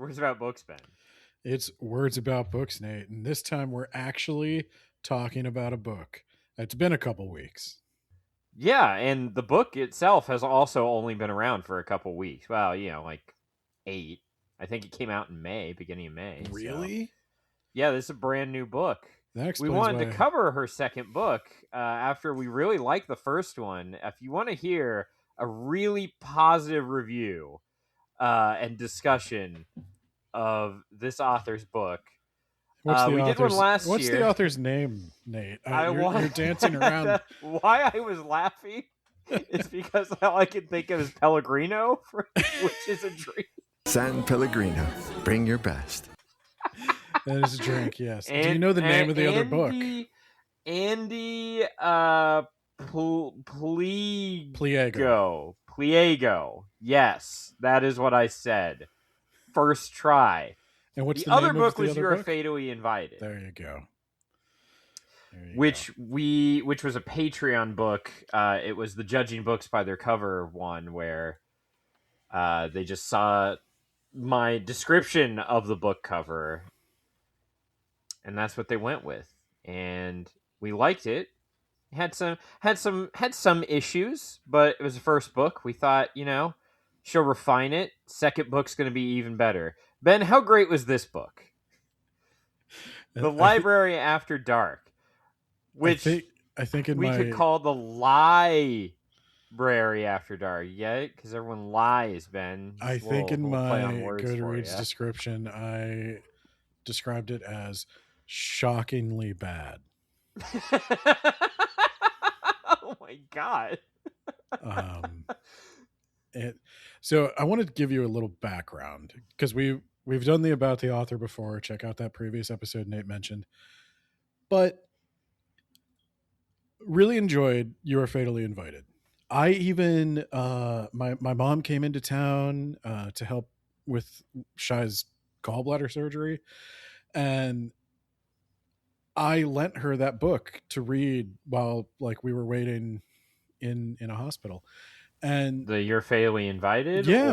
Words About Books, Ben. It's Words About Books, Nate. And this time we're actually talking about a book. It's been a couple weeks. Yeah, and the book itself has also only been around for a couple weeks. Well, like 8. I think it came out in May, beginning of May. Really? So. Yeah, this is a brand new book. That We explains wanted why. to cover her second book after we really liked the first one. If you want to hear a really positive review and discussion of this author's book, What's the we author's, did one last what's year. the authur's name, Nate? You're dancing around. Why I was laughing is because all I can think of is Pellegrino, which is a drink. San Pellegrino, bring your best. That is a drink, yes. Do you know the name of the other book? Ande Pliego. Pliego. Yes, that is what I said. First try. And what's the other name book of the was other You're book? Fatally Invited. There you go. Which was a Patreon book. It was the judging books by their cover one where they just saw my description of the book cover, and that's what they went with. And we liked it. Had some issues, but it was the first book. We thought, she'll refine it. Second book's going to be even better. Ben, how great was this book? The Library After Dark, which I think we could call the Library After Dark, yeah, because everyone lies, Ben. I think in my Goodreads description, I described it as shockingly bad. Oh my god. So I wanted to give you a little background because we've done the About the Author before. Check out that previous episode Nate mentioned. But really enjoyed You Are Fatally Invited. I even my mom came into town to help with Shai's gallbladder surgery, and I lent her that book to read while we were waiting in a hospital. And the You're Fatally Invited? Yeah,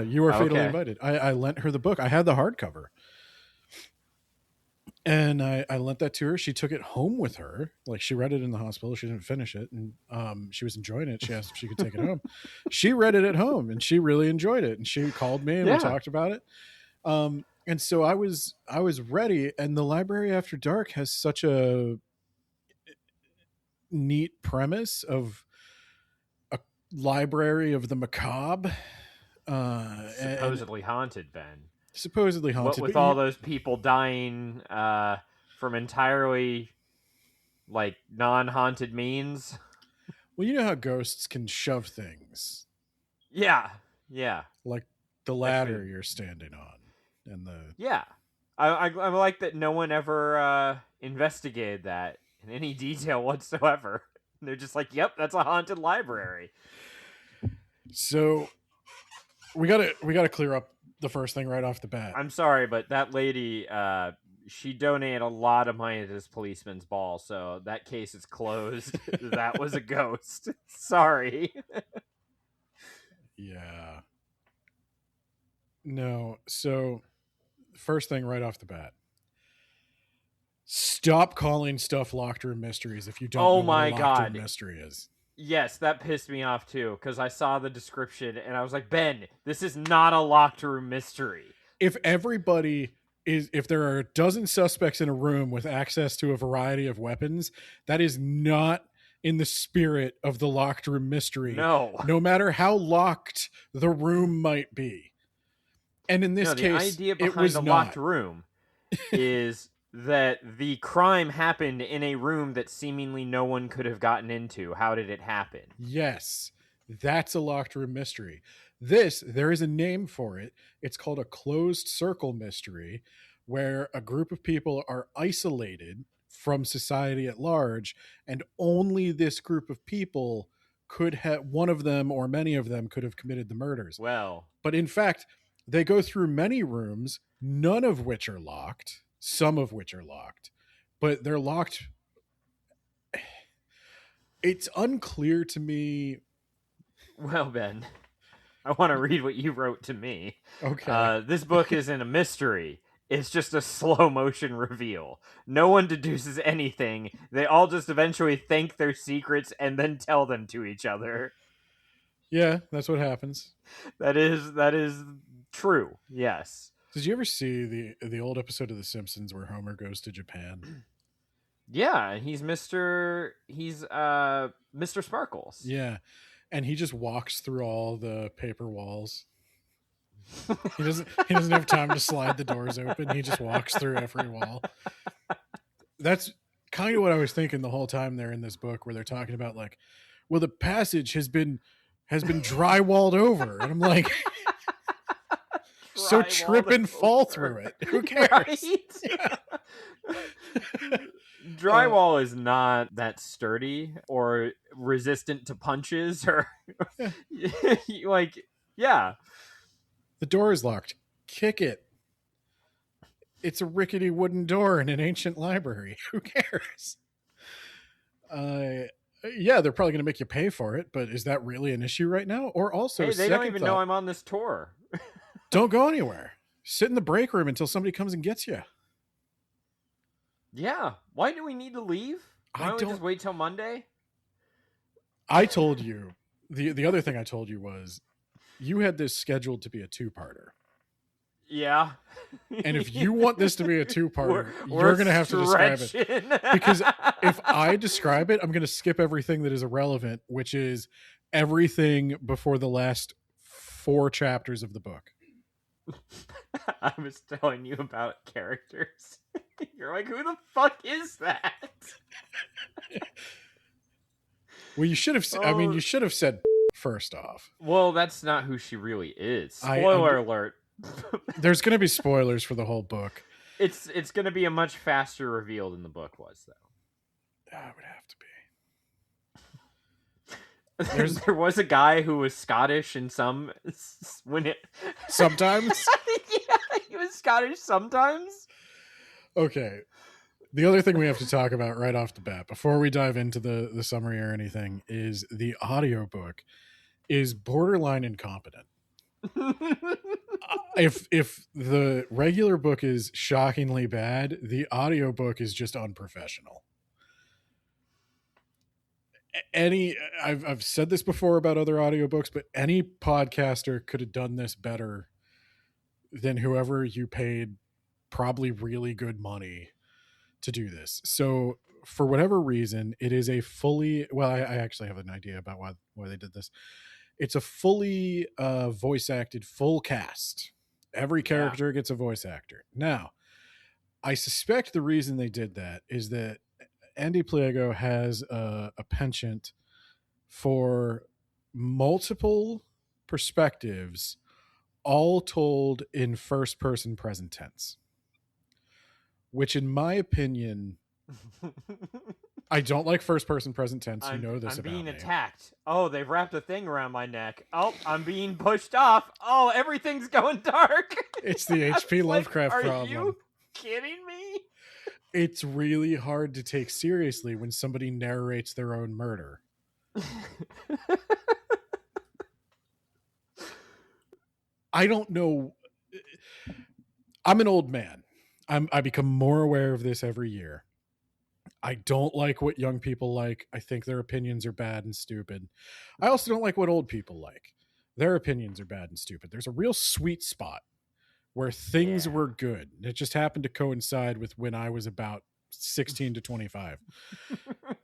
You Are Fatally Invited. I lent her the book. I had the hardcover. And I lent that to her. She took it home with her. She read it in the hospital. She didn't finish it. And she was enjoying it. She asked if she could take it home. She read it at home and she really enjoyed it. And she called me and we talked about it. And so I was ready. And the Library After Dark has such a neat premise of a library of the macabre. Supposedly haunted, Ben. Supposedly haunted. With all those people dying from entirely non-haunted means. Well, you know how ghosts can shove things. Yeah. Like the ladder you're standing on. And I like that no one ever investigated that in any detail whatsoever. They're just like, yep, that's a haunted library. So we gotta clear up the first thing right off the bat. I'm sorry, but that lady, she donated a lot of money to this policeman's ball, so that case is closed. That was a ghost. Sorry. Yeah. No, so first thing right off the bat. Stop calling stuff locked room mysteries if you don't know what a locked room mystery is. Yes, that pissed me off too, because I saw the description and I was like, Ben, this is not a locked room mystery. If there are a dozen suspects in a room with access to a variety of weapons, that is not in the spirit of the locked room mystery. No. No matter how locked the room might be. And in this case, the idea behind the locked room is that the crime happened in a room that seemingly no one could have gotten into. How did it happen? Yes, that's a locked room mystery. There is a name for it. It's called a closed circle mystery, where a group of people are isolated from society at large, and only this group of people could have, one of them or many of them could have committed the murders. Well, but in fact, they go through many rooms, none of which are locked. Some of which are locked, but they're locked. It's unclear to me. Well, Ben, I want to read what you wrote to me. Okay. This book isn't a mystery. It's just a slow motion reveal. No one deduces anything. They all just eventually think their secrets and then tell them to each other. Yeah, that's what happens. That is true. Yes. Did you ever see the old episode of The Simpsons where Homer goes to Japan? Yeah, he's Mr. Sparkles. Yeah, and he just walks through all the paper walls. He doesn't have time to slide the doors open. He just walks through every wall. That's kind of what I was thinking the whole time they're in this book, where they're talking about like, well, the passage has been drywalled over, and I'm like, so trip and fall through it. Who cares? Right? Yeah. Drywall is not that sturdy or resistant to punches or like, yeah. The door is locked. Kick it. It's a rickety wooden door in an ancient library. Who cares? Yeah, they're probably going to make you pay for it, but is that really an issue right now? Or also, hey, they don't even know I'm on this tour. Don't go anywhere. Sit in the break room until somebody comes and gets you. Yeah. Why do we need to leave? Why don't we just wait till Monday? I told you, the other thing I told you was, you had this scheduled to be a 2-parter. Yeah. And if you want this to be a 2-parter, you're going to have to describe it. Because if I describe it, I'm going to skip everything that is irrelevant, which is everything before the last 4 chapters of the book. I was telling you about characters. You're like, who the fuck is that? Well, you should have. I mean, you should have said first off. Well, that's not who she really is. Spoiler alert. There's going to be spoilers for the whole book. It's going to be a much faster reveal than the book was, though. That would have to be. There was a guy who was Scottish in some sometimes. Yeah, he was Scottish sometimes. Okay. The other thing we have to talk about right off the bat, before we dive into the summary or anything, is the audiobook is borderline incompetent. If the regular book is shockingly bad, the audiobook is just unprofessional. I've said this before about other audiobooks, but any podcaster could have done this better than whoever you paid probably really good money to do this. So for whatever reason, it is a fully, well, I actually have an idea about why they did this. It's a fully voice acted full cast. Every character gets a voice actor. Now, I suspect the reason they did that is that Ande Peligrino has a penchant for multiple perspectives, all told in first person present tense, which in my opinion, I don't like first person present tense. You know this about me. I'm being attacked. Oh, they've wrapped a thing around my neck. Oh, I'm being pushed off. Oh, everything's going dark. It's the H.P. Lovecraft problem. Are you kidding me? It's really hard to take seriously when somebody narrates their own murder. I don't know. I'm an old man. I become more aware of this every year. I don't like what young people like. I think their opinions are bad and stupid. I also don't like what old people like. Their opinions are bad and stupid. There's a real sweet spot where things were good. It just happened to coincide with when I was about 16 to 25.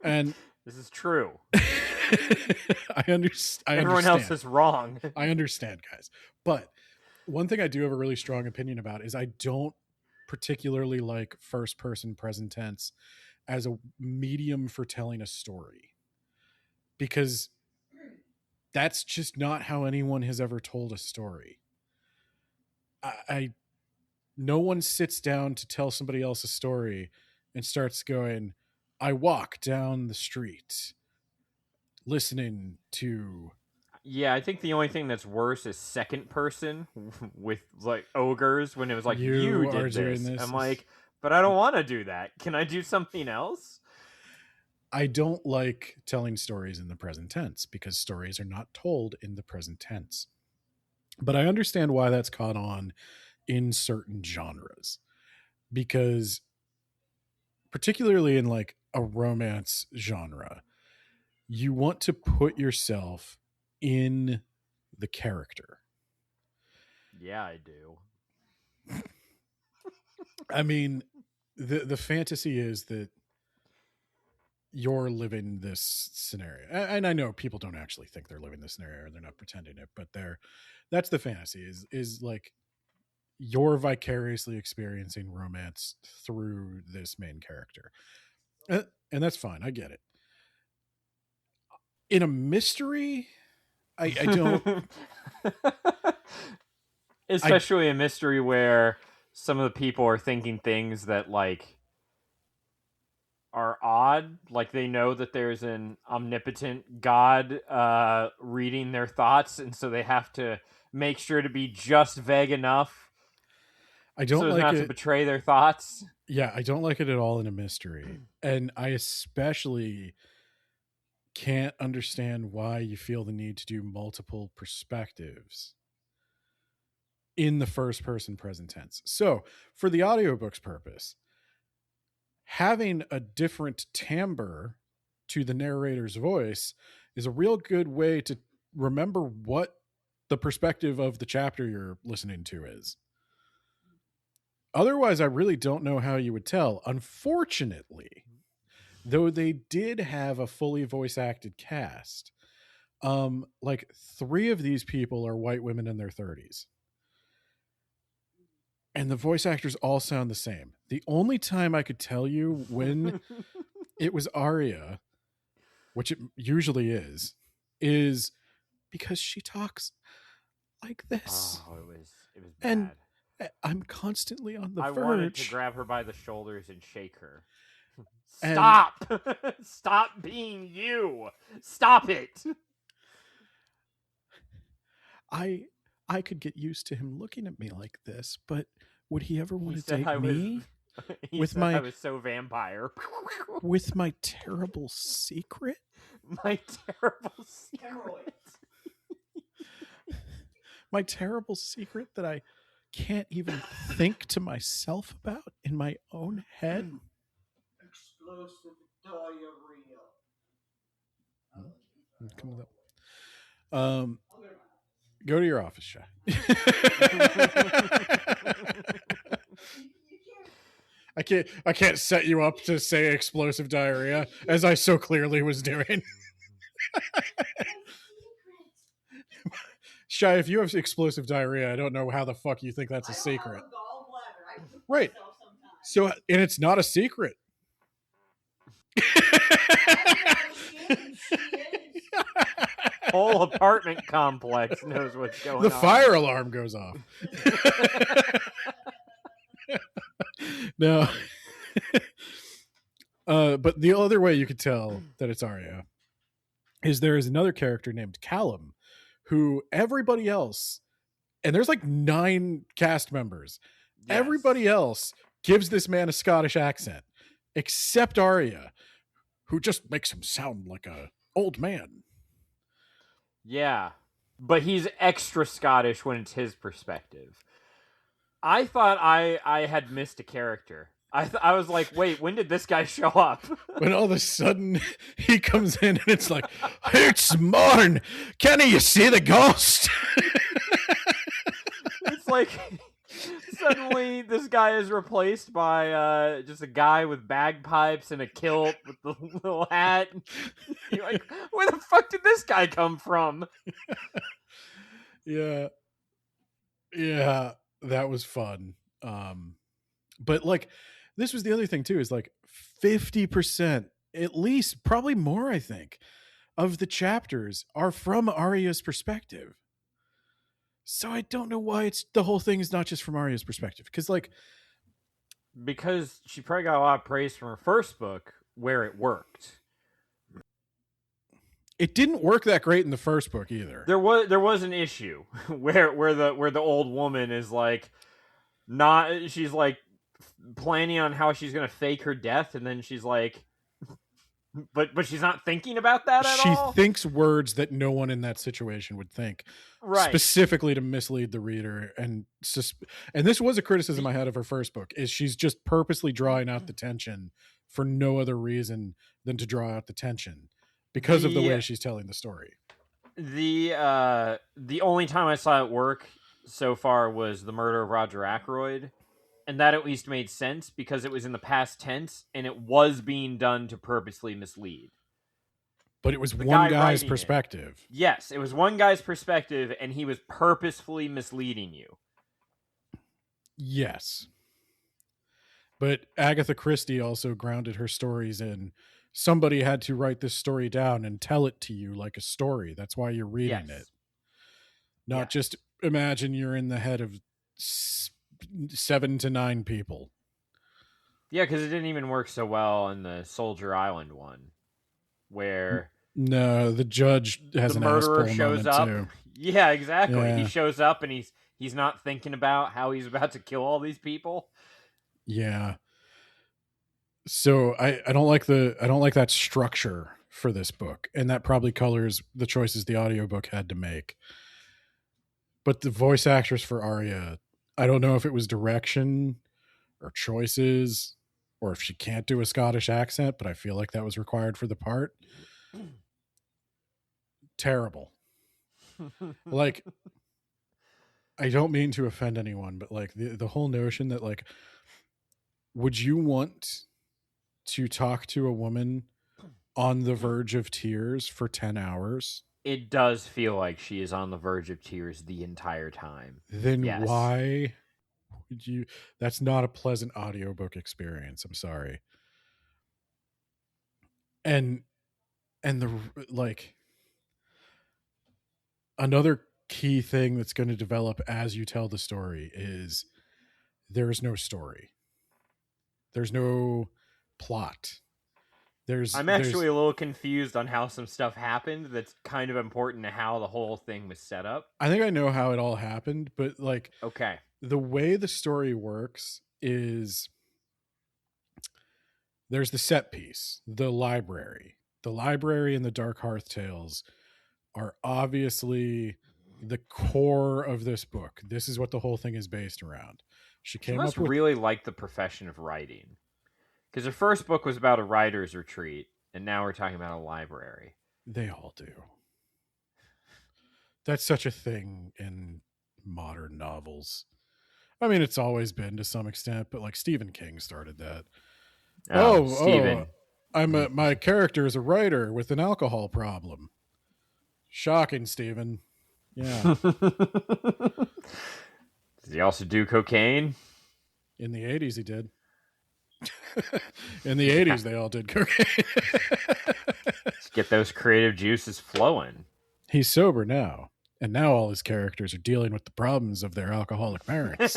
And this is true. I understand. Everyone else is wrong. I understand, guys. But one thing I do have a really strong opinion about is I don't particularly like first person present tense as a medium for telling a story, because that's just not how anyone has ever told a story. No one sits down to tell somebody else a story and starts going, I walk down the street listening to. Yeah, I think the only thing that's worse is second person with like ogres, when it was like, you did this. I'm like, but I don't want to do that. Can I do something else? I don't like telling stories in the present tense because stories are not told in the present tense. But I understand why that's caught on in certain genres, because particularly in like a romance genre, you want to put yourself in the character. Yeah, I do. I mean, the fantasy is that you're living this scenario, and I know people don't actually think they're living this scenario, or they're not pretending it, but that's the fantasy, is like you're vicariously experiencing romance through this main character. And that's fine, I get it. In a mystery, I don't. Especially a mystery where some of the people are thinking things that like are odd, like they know that there's an omnipotent god reading their thoughts, and so they have to make sure to be just vague enough I don't so as like not it. to betray their thoughts. Yeah, I don't like it at all in a mystery. And I especially can't understand why you feel the need to do multiple perspectives in the first person present tense. So, for the audiobook's purpose, having a different timbre to the narrator's voice is a real good way to remember what the perspective of the chapter you're listening to is. Otherwise, I really don't know how you would tell. Unfortunately, though they did have a fully voice acted cast, like 3 of these people are white women in their 30s. And the voice actors all sound the same. The only time I could tell you when it was Arya, which it usually is because she talks like this. Oh, it was And bad. I'm constantly on the I verge. wanted to grab her by the shoulders and shake her. And- Stop! Stop being you! Stop it! I could get used to him looking at me like this, but would he ever want He to said date I was. me He with said my I was so vampire. with my terrible secret? My terrible secret. My terrible secret that I can't even think to myself about in my own head? Explosive diarrhea. Come with that. Go to your office, Shy. I can't set you up to say explosive diarrhea as I so clearly was doing. Shy, if you have explosive diarrhea, I don't know how the fuck you think that's a secret. Right. So, and it's not a secret. Whole apartment complex knows what's going on. The fire alarm goes off. No. But the other way you could tell that it's Arya is there is another character named Callum who everybody else, and there's like 9 cast members, Yes. everybody else gives this man a Scottish accent except Arya, who just makes him sound like a old man. Yeah, but he's extra Scottish when it's his perspective. I thought I had missed a character. I was like, wait, when did this guy show up? When all of a sudden he comes in and it's like, it's morn. Kenny, you see the ghost? It's like suddenly this guy is replaced by just a guy with bagpipes and a kilt with the little hat. You're like, where the fuck did this guy come from? Yeah, that was fun. But like, this was the other thing too, is like 50%, at least, probably more, I think, of the chapters are from Arya's perspective. So I don't know why the whole thing is not just from Arya's perspective, because she probably got a lot of praise from her first book where it worked. It didn't work that great in the first book either. There was an issue where the old woman is like she's like planning on how she's gonna fake her death, and then she's like but she's not thinking about that at She all. thinks words that no one in that situation would think, Right. specifically to mislead the reader. And this was a criticism I had of her first book, is she's just purposely drawing out the tension for no other reason than to draw out the tension because of the way she's telling the story. The only time I saw it work so far was the murder of Roger Ackroyd, and that at least made sense because it was in the past tense and it was being done to purposely mislead. But it was one guy's perspective. Yes, it was one guy's perspective, and he was purposefully misleading you. Yes. But Agatha Christie also grounded her stories in somebody had to write this story down and tell it to you like a story. That's why you're reading it. Not just imagine you're in the head of 7 to 9 people. Yeah, because it didn't even work so well in the Soldier Island one, where no, the judge has the an murderer shows up. Too. Yeah, exactly. Yeah. He shows up and he's not thinking about how he's about to kill all these people. Yeah. So I don't like that structure for this book, and that probably colors the choices the audiobook had to make. But the voice actress for Arya, I don't know if it was direction or choices or if she can't do a Scottish accent, but I feel like that was required for the part. Terrible. Like, I don't mean to offend anyone, but like the whole notion that like, would you want to talk to a woman on the verge of tears for 10 hours? It does feel like she is on the verge of tears the entire time. Then why would you? That's not a pleasant audiobook experience. I'm sorry. And the like, another key thing that's going to develop as you tell the story is there's no story. There's no plot. I'm actually a little confused on how some stuff happened that's kind of important to how the whole thing was set up. I think I know how it all happened, but like, okay, the way the story works is there's the set piece, the library. The library and the Dark Hearth Tales are obviously the core of this book. This is what the whole thing is based around. She must really like the profession of writing. Because her first book was about a writer's retreat, and now we're talking about a library. They all do. That's such a thing in modern novels. I mean, it's always been to some extent, but like Stephen King started that. Stephen. My character is a writer with an alcohol problem. Shocking, Stephen. Yeah. Does he also do cocaine? In the 80s, he did. In the 80s, they all did cocaine. Let's get those creative juices flowing. He's sober now, and now all his characters are dealing with the problems of their alcoholic parents.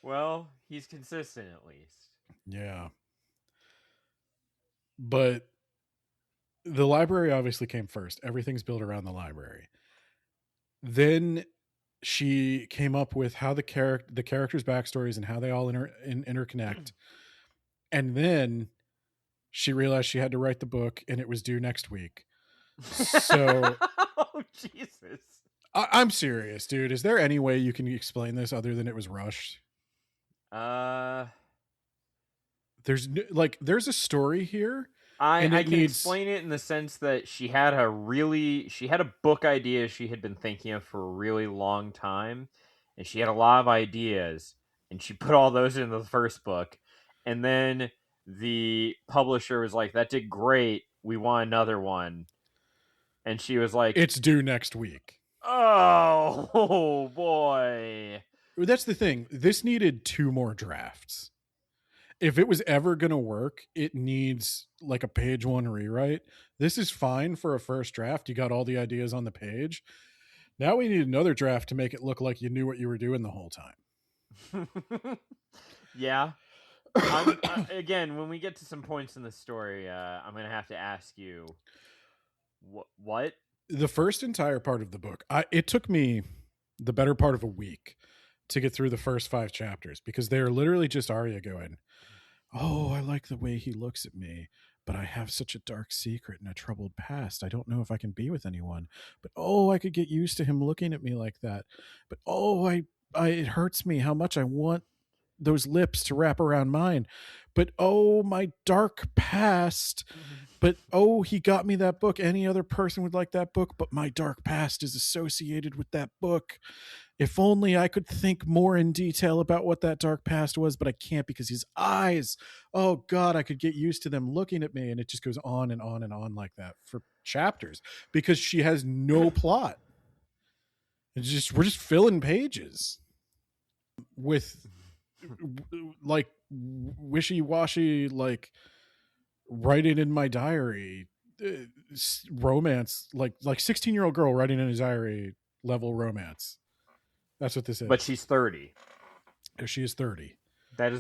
Well, he's consistent at least. Yeah. But the library obviously came first. Everything's built around the library. Then she came up with how the characters' backstories and how they all interconnect. And then she realized she had to write the book, and it was due next week. So, oh Jesus! I'm serious, dude. Is there any way you can explain this other than it was rushed? There's a story here. I can explain it in the sense that she had a book idea she had been thinking of for a really long time, and she had a lot of ideas, and she put all those into the first book, and then the publisher was like, "That did great. We want another one," and she was like, "It's due next week." Oh boy! That's the thing. This needed 2 more drafts. If it was ever going to work, it needs like a page 1 rewrite. This is fine for a first draft. You got all the ideas on the page. Now we need another draft to make it look like you knew what you were doing the whole time. Yeah. Again, when we get to some points in the story, I'm going to have to ask you what? The first entire part of the book, it took me the better part of a week to get through the first 5 chapters because they are literally just Arya going, Oh, I like the way he looks at me, but I have such a dark secret and a troubled past. I don't know if I can be with anyone. But oh, I could get used to him looking at me like that. But oh, I it hurts me how much I want those lips to wrap around mine. But oh, my dark past. But oh, he got me that book. Any other person would like that book, but my dark past is associated with that book. If only I could think more in detail about what that dark past was, but I can't because his eyes, oh God, I could get used to them looking at me. And it just goes on and on and on like that for chapters because she has no plot. It's just, we're just filling pages with like wishy-washy, like writing in my diary, romance, like 16-year-old girl writing in his diary level romance. That's what this is. But she's 30. She is 30. That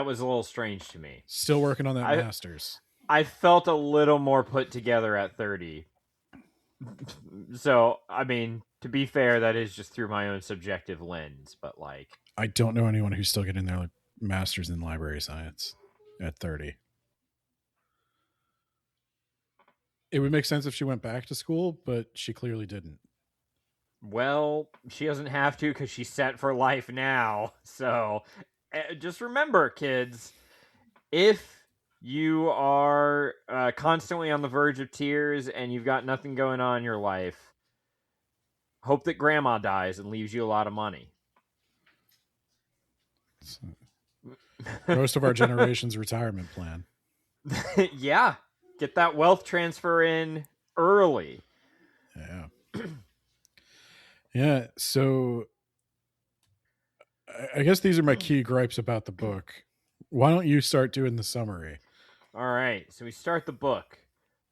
was a little strange to me. Still working on that master's. I felt a little more put together at 30. So, I mean, to be fair, that is just through my own subjective lens, but like I don't know anyone who's still getting their master's in library science at 30. It would make sense if she went back to school, but she clearly didn't. well, she doesn't have to because she's set for life now. So, just remember, kids, if you are constantly on the verge of tears and you've got nothing going on in your life, hope that grandma dies and leaves you a lot of money. Most of our generation's retirement plan. Yeah. Get that wealth transfer in early. Yeah. Yeah. So I guess these are my key gripes about the book. Why don't you start doing the summary? All right. So we start the book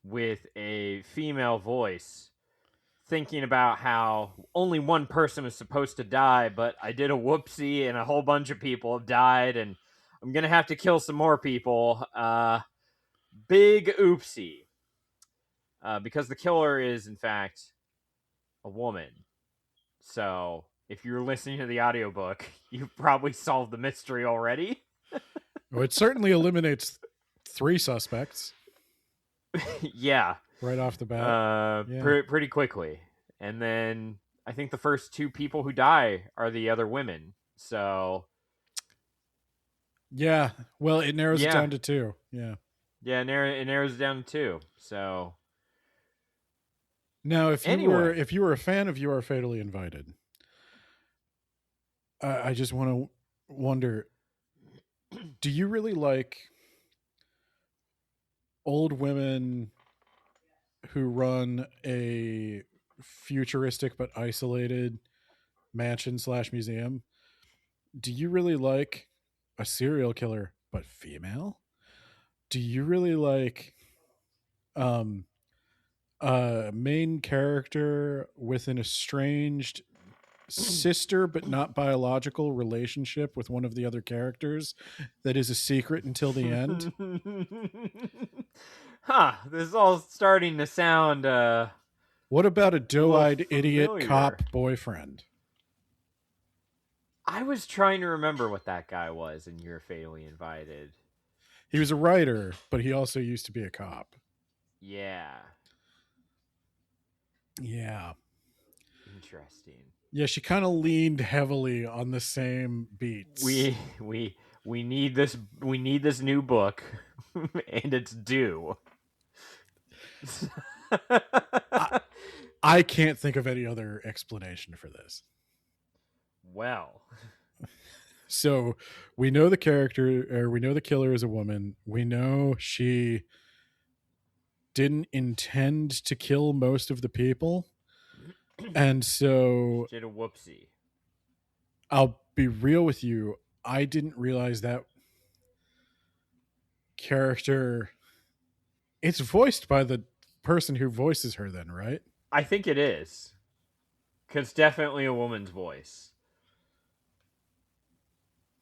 with a female voice thinking about how only one person was supposed to die, but I did a whoopsie and a whole bunch of people have died, and I'm going to have to kill some more people. Big oopsie. Because the killer is, in fact, a woman. So, if you're listening to the audiobook, you've probably solved the mystery already. Well, it certainly eliminates 3 suspects. Yeah. Right off the bat. Pretty quickly. And then I think the first 2 people who die are the other women. So. Yeah. Well, it narrows it down to 2. Yeah. Yeah, it narrows it down to 2. So. Now, if you were a fan of You Are Fatally Invited, I just want to wonder, do you really like old women who run a futuristic but isolated mansion/museum? Do you really like a serial killer but female? Do you really like a main character with an estranged sister but not biological relationship with one of the other characters that is a secret until the end? This is all starting to sound what about a doe-eyed idiot familiar. cop boyfriend? I was trying to remember what that guy was in You're Fatally Invited. He was a writer, but he also used to be a cop. Yeah. Interesting. Yeah, she kind of leaned heavily on the same beats. We need this new book and it's due. I can't think of any other explanation for this. Well, so we know the killer is a woman. We know she didn't intend to kill most of the people. And so did a whoopsie. I'll be real with you. I didn't realize that character. It's voiced by the person who voices her then, right? I think it is. Because it's definitely a woman's voice.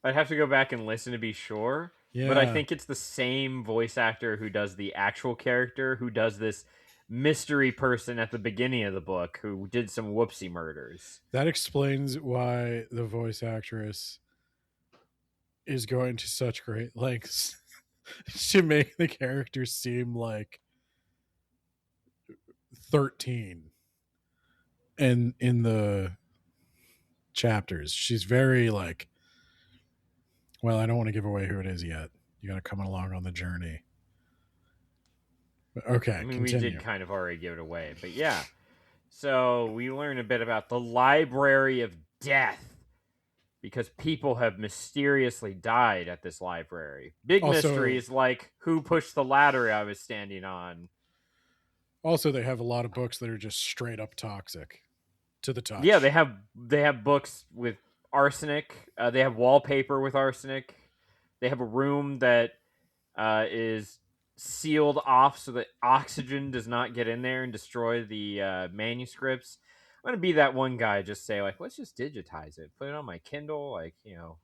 I'd have to go back and listen to be sure. Yeah. But I think it's the same voice actor who does the actual character, who does this mystery person at the beginning of the book who did some whoopsie murders. That explains why the voice actress is going to such great lengths to make the characters seem like 13 in the chapters. She's very like, well, I don't want to give away who it is yet. You got to come along on the journey. Okay, I mean, we continue. did kind of already give it away, but yeah. So we learn a bit about the Library of Death because people have mysteriously died at this library. Big Also- mysteries like who pushed the ladder I was standing on. Also, they have a lot of books that are just straight up toxic to the touch. Yeah, they have books with arsenic. They have wallpaper with arsenic. They have a room that is sealed off so that oxygen does not get in there and destroy the manuscripts. I'm gonna be that one guy, just say like, let's just digitize it, put it on my Kindle, like, you know.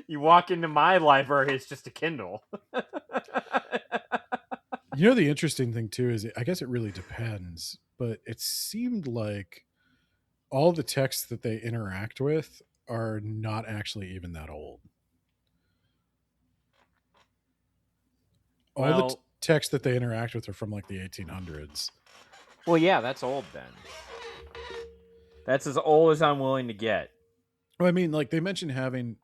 You walk into my library, it's just a Kindle. You know, the interesting thing too is, I guess it really depends, but it seemed like all the texts that they interact with are not actually even that old. All the texts that they interact with are from like the 1800s. Well, yeah, that's old then. That's as old as I'm willing to get. Well, I mean, like they mentioned having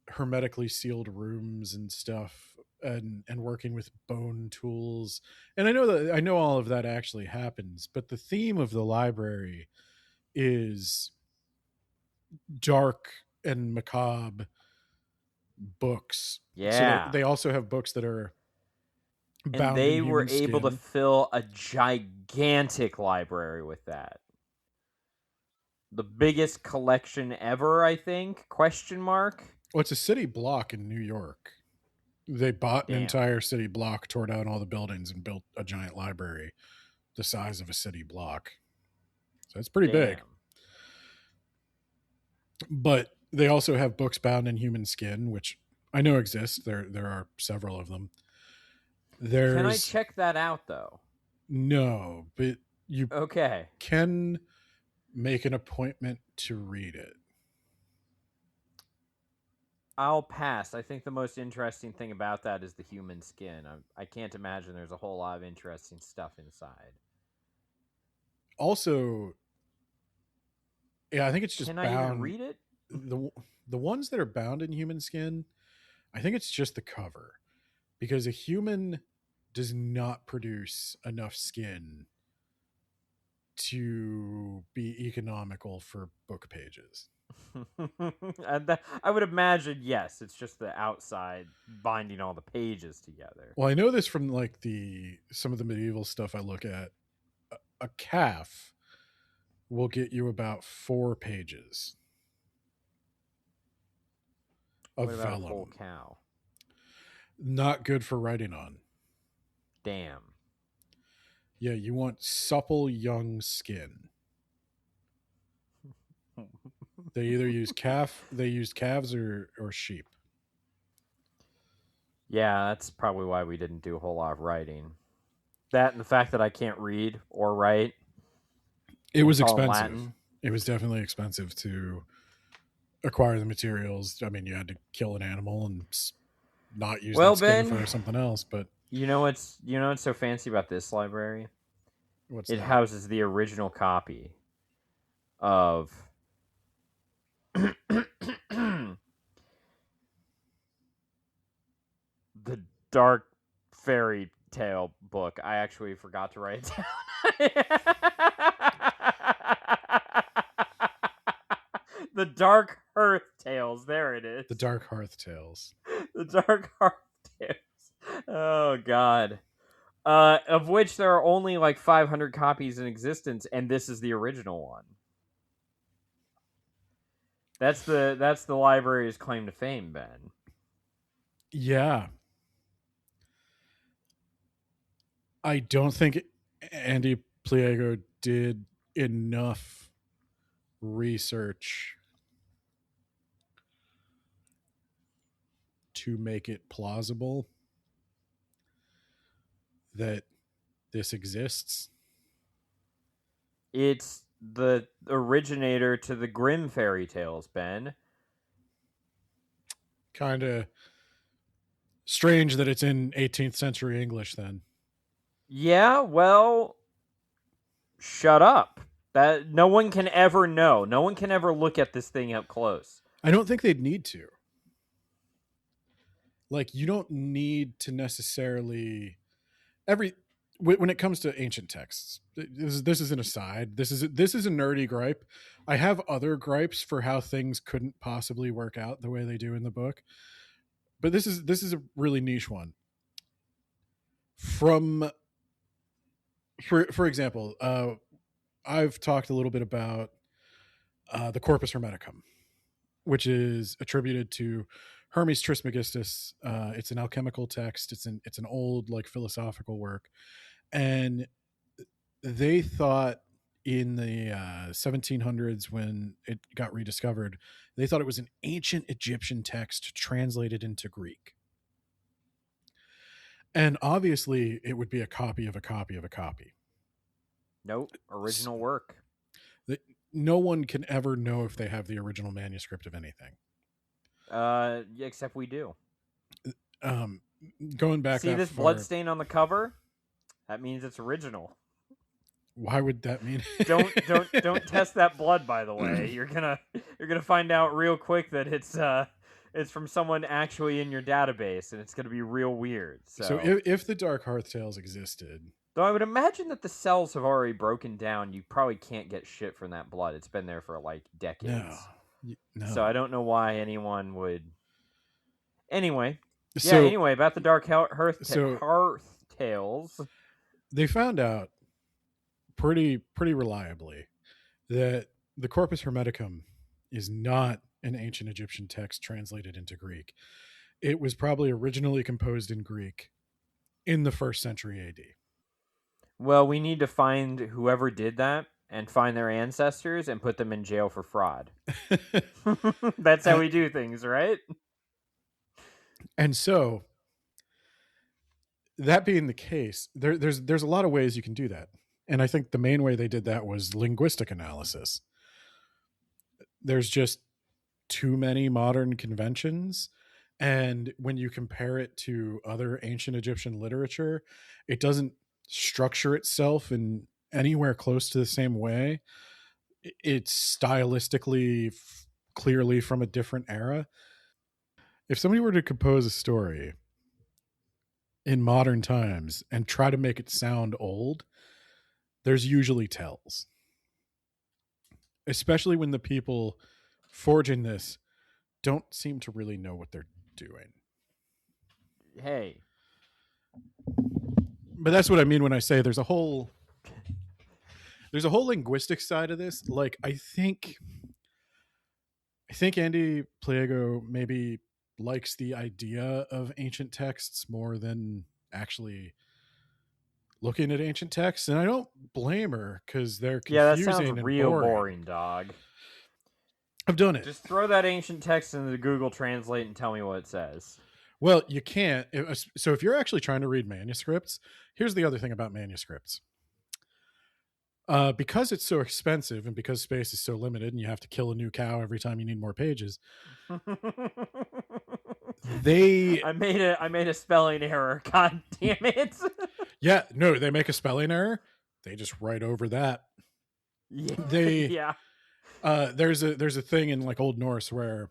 hermetically sealed rooms and stuff, and working with bone tools. And I know all of that actually happens, but the theme of the library is dark and macabre books. Yeah. So they also have books that are bound And they in were human able to skin. fill a gigantic library with that. The biggest collection ever, I think? Question mark. Well, it's a city block in New York. They bought an Damn. entire city block, tore down all the buildings, and built a giant library the size of a city block. So it's pretty big. But they also have books bound in human skin, which I know exist. There are several of them. Can I check that out, though? No, but you Okay. can make an appointment to read it. I'll pass. I think the most interesting thing about that is the human skin. I can't imagine there's a whole lot of interesting stuff inside. Also, yeah, I think it's just Can bound. I even read it? The ones that are bound in human skin, I think it's just the cover, because a human does not produce enough skin to be economical for book pages. I would imagine, yes, it's just the outside binding all the pages together. Well, I know this from like some of the medieval stuff I look at. A calf will get you about 4 pages of What about vellum. a whole cow? Not good for writing on. Damn. Yeah, you want supple young skin. They either use calves or sheep. Yeah, that's probably why we didn't do a whole lot of writing. That and the fact that I can't read or write. It was It's all expensive. Latin. It was definitely expensive to acquire the materials. I mean, you had to kill an animal and not use that skin Ben, for something else. But you know what's so fancy about this library? what's It that? houses the original copy of the Dark Fairy Tale book. I actually forgot to write it down. The Dark Hearth Tales. There it is. The Dark Hearth Tales. The Dark Hearth Tales. Oh, God. Of which there are only like 500 copies in existence, and this is the original one. That's the library's claim to fame, Ben. Yeah. I don't think Ande Pliego did enough research to make it plausible that this exists. It's the originator to the Grimm fairy tales, Ben. kind of strange that it's in 18th century English then. Yeah, well, shut up. That no one can ever know. No one can ever look at this thing up close. I don't think they'd need to. Like, you don't need to necessarily when it comes to ancient texts. This is an aside. This is a nerdy gripe. I have other gripes for how things couldn't possibly work out the way they do in the book, but this is a really niche one. For example, I've talked a little bit about the Corpus Hermeticum, which is attributed to Hermes Trismegistus. It's an alchemical text. It's an old, like, philosophical work, and they thought in the 1700s, when it got rediscovered, they thought it was an ancient Egyptian text translated into Greek. And obviously it would be a copy of a copy of a copy. Nope, original work. No one can ever know if they have the original manuscript of anything. Except we do. Going back, see this blood stain on the cover? That means it's original. Why would that mean? don't test that blood, by the way. You're gonna find out real quick that it's from someone actually in your database, and it's gonna be real weird. So if the Dark Hearth Tales existed, though I would imagine that the cells have already broken down, you probably can't get shit from that blood. It's been there for like decades. No. So I don't know why anyone would. Anyway, so, anyway, about the Dark Hearth Tales. They found out pretty reliably that the Corpus Hermeticum is not an ancient Egyptian text translated into Greek. It was probably originally composed in Greek in the 1st century AD. Well, we need to find whoever did that and find their ancestors and put them in jail for fraud. That's how we do things, right? And so, that being the case, there's a lot of ways you can do that. And I think the main way they did that was linguistic analysis. There's just too many modern conventions. And when you compare it to other ancient Egyptian literature, it doesn't structure itself in anywhere close to the same way. It's stylistically clearly from a different era. If somebody were to compose a story in modern times and try to make it sound old, there's usually tells. Especially when the people forging this don't seem to really know what they're doing. Hey. But that's what I mean when I say there's a whole linguistic side of this. Like, I think Ande Pliego maybe likes the idea of ancient texts more than actually looking at ancient texts, and I don't blame her, because they're confusing. Yeah, that sounds real boring, dog. I've done it. Just throw that ancient text into the Google Translate and tell me what it says. Well, you can't. So if you're actually trying to read manuscripts, here's the other thing about manuscripts. Because it's so expensive and because space is so limited and you have to kill a new cow every time you need more pages, I made a spelling error. God damn it. Yeah, no, they make a spelling error. They just write over that. Yeah. There's a thing in like Old Norse where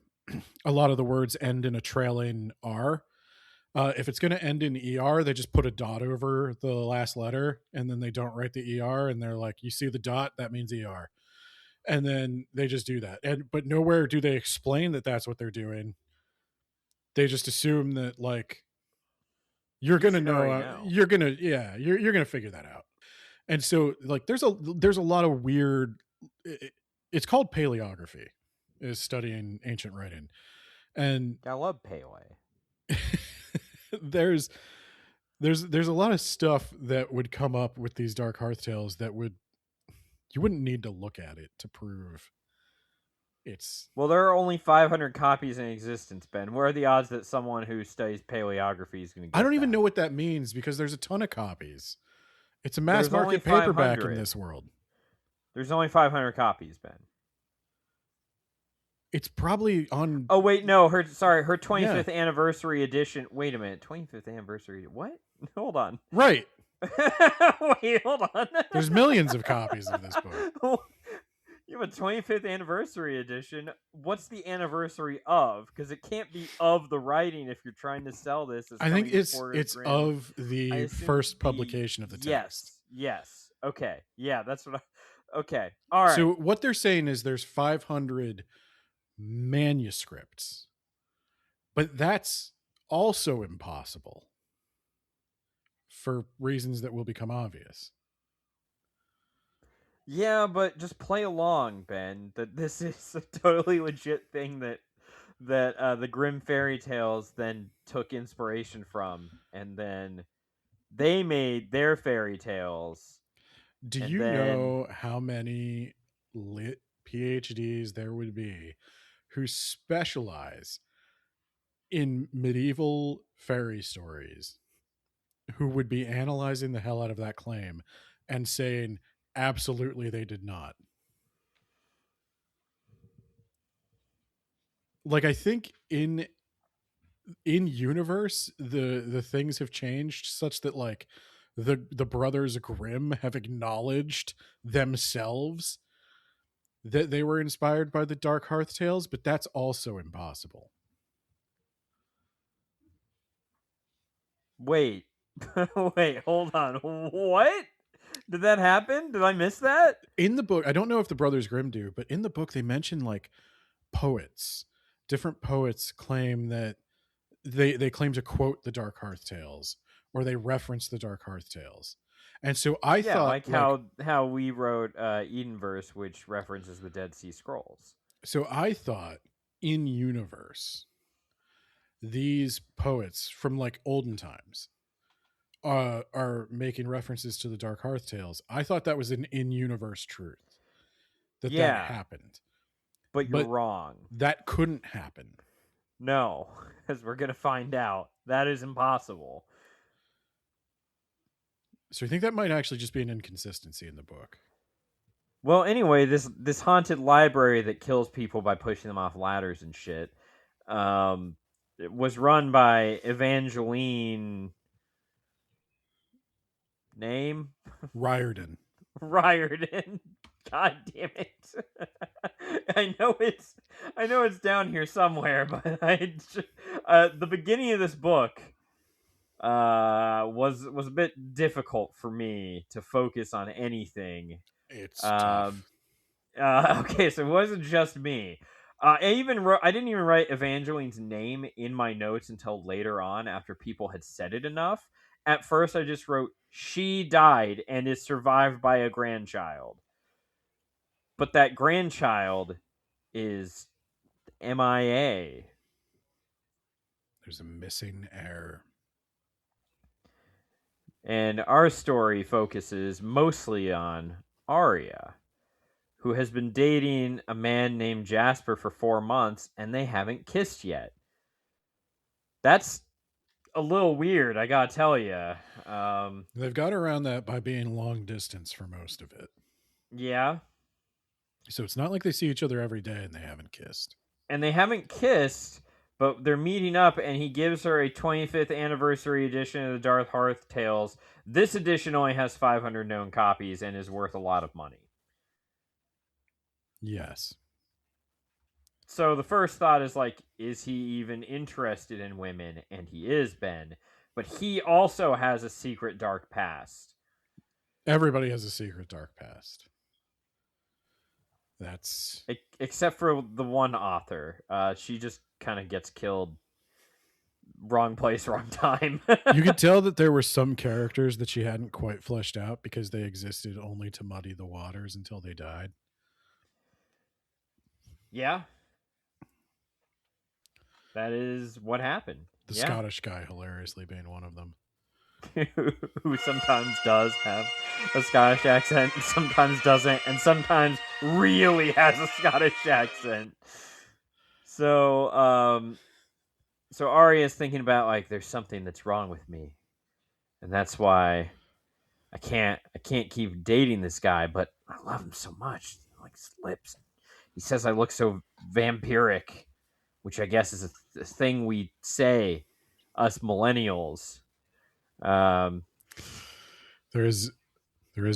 a lot of the words end in a trailing R. If it's going to end in ER, they just put a dot over the last letter, and then they don't write the ER, and they're like, you see the dot, that means ER. And then they just do that. But nowhere do they explain that that's what they're doing. They just assume that, like, you're going to know, you're going to figure that out. And so, like, there's a lot of weird, it's called paleography, is studying ancient writing. And I love Pele. there's a lot of stuff that would come up with these Dark Hearth Tales that you wouldn't need to look at it to prove it's. Well, there are only 500 copies in existence, Ben. What are the odds that someone who studies paleography is going to get I don't that? even know what that means, because there's a ton of copies. It's a mass market paperback in this world. There's only 500 copies, Ben. It's probably on. Oh wait, no, her 25th Yeah. anniversary edition. Wait a minute, 25th anniversary. What? Hold on. Right. Wait, hold on. There's millions of copies of this book. You have a 25th anniversary edition. What's the anniversary of? Because it can't be of the writing if you're trying to sell this as I think Tony it's Porter's Grimm. of I the assume first publication of the text. Yes. Okay. Yeah, that's what I. Okay. All right. So what they're saying is there's 500 manuscripts, but that's also impossible for reasons that will become obvious. Yeah, but just play along, Ben. That this is a totally legit thing that the Grimm fairy tales then took inspiration from, and then they made their fairy tales. Do And you then- know how many lit PhDs there would be who specialize in medieval fairy stories, who would be analyzing the hell out of that claim and saying absolutely they did not? Like, I think in universe the things have changed such that like the brothers Grimm have acknowledged themselves that they were inspired by the Dark Hearth tales, but that's also impossible. Wait, wait, hold on. What? Did that happen? Did I miss that? In the book, I don't know if the brothers Grimm do, but in the book they mention like poets. Different poets claim that they claim to quote the Dark Hearth tales, or they reference the Dark Hearth tales. And so I thought like how we wrote Edenverse, which references the Dead Sea Scrolls. So I thought in universe, these poets from like olden times are making references to the Dark Hearth tales. I thought that was an in-universe truth. That happened. But you're wrong. That couldn't happen. No, as we're going to find out. That is impossible. So I think that might actually just be an inconsistency in the book. Well, anyway, this haunted library that kills people by pushing them off ladders and shit it was run by Evangeline... Name? Riordan. God damn it! I know it's down here somewhere, but the beginning of this book was a bit difficult for me to focus on anything. It's tough. Okay, so it wasn't just me. I didn't even write Evangeline's name in my notes until later on, after people had said it enough. At first, I just wrote, she died and is survived by a grandchild. But that grandchild is MIA. There's a missing heir. And our story focuses mostly on Arya, who has been dating a man named Jasper for 4 months, and they haven't kissed yet. That's a little weird, I gotta tell you. They've got around that by being long distance for most of it. Yeah. So it's not like they see each other every day and they haven't kissed. And they haven't kissed, but they're meeting up, and he gives her a 25th anniversary edition of the Dark Hearth Tales. This edition only has 500 known copies and is worth a lot of money. Yes. So the first thought is like, is he even interested in women? And he is, Ben. But he also has a secret dark past. Everybody has a secret dark past. That's... Except for the one author. She just kind of gets killed. Wrong place, wrong time. You could tell that there were some characters that she hadn't quite fleshed out because they existed only to muddy the waters until they died. Yeah. That is what happened. The Scottish guy hilariously being one of them. Who sometimes does have a Scottish accent, and sometimes doesn't, and sometimes really has a Scottish accent. So Arya's thinking about, like, there's something that's wrong with me, and that's why I can't keep dating this guy, but I love him so much. He, like, slips. He says I look so vampiric, which I guess is a thing we say, us millennials. Um, There is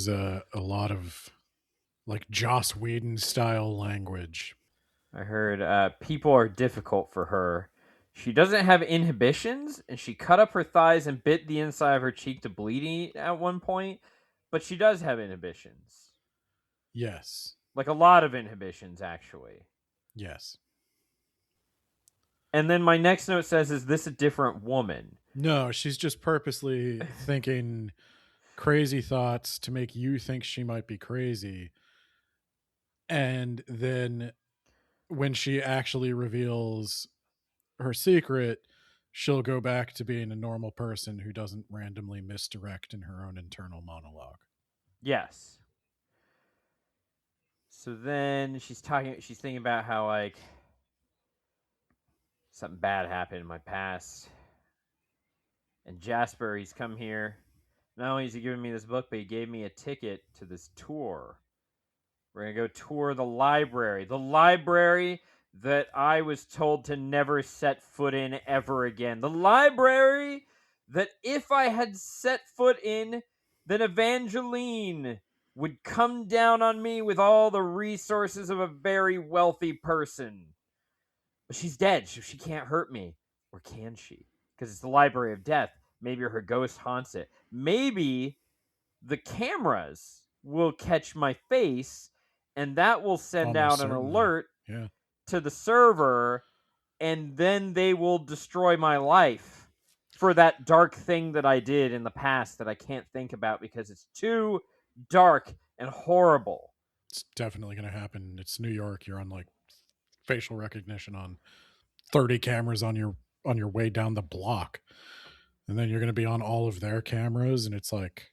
a lot of like Joss Whedon style language. I heard people are difficult for her. She doesn't have inhibitions, and she cut up her thighs and bit the inside of her cheek to bleeding at one point, but she does have inhibitions. Yes. Like a lot of inhibitions, actually. Yes. And then my next note says, is this a different woman? No, she's just purposely thinking crazy thoughts to make you think she might be crazy. And then when she actually reveals her secret, she'll go back to being a normal person who doesn't randomly misdirect in her own internal monologue. Yes. So then she's thinking about how, like, something bad happened in my past. And Jasper, he's come here. Not only has he given me this book, but he gave me a ticket to this tour. We're going to go tour the library. The library that I was told to never set foot in ever again. The library that if I had set foot in, then Evangeline would come down on me with all the resources of a very wealthy person. But she's dead, so she can't hurt me. Or can she? Because it's the Library of Death. Maybe her ghost haunts it. Maybe the cameras will catch my face, and that will send Almost out an certainly. alert Yeah. to the server, and then they will destroy my life for that dark thing that I did in the past that I can't think about because it's too dark and horrible. It's definitely going to happen. It's New York. You're on like facial recognition on 30 cameras on your way down the block. And then you're going to be on all of their cameras, and it's like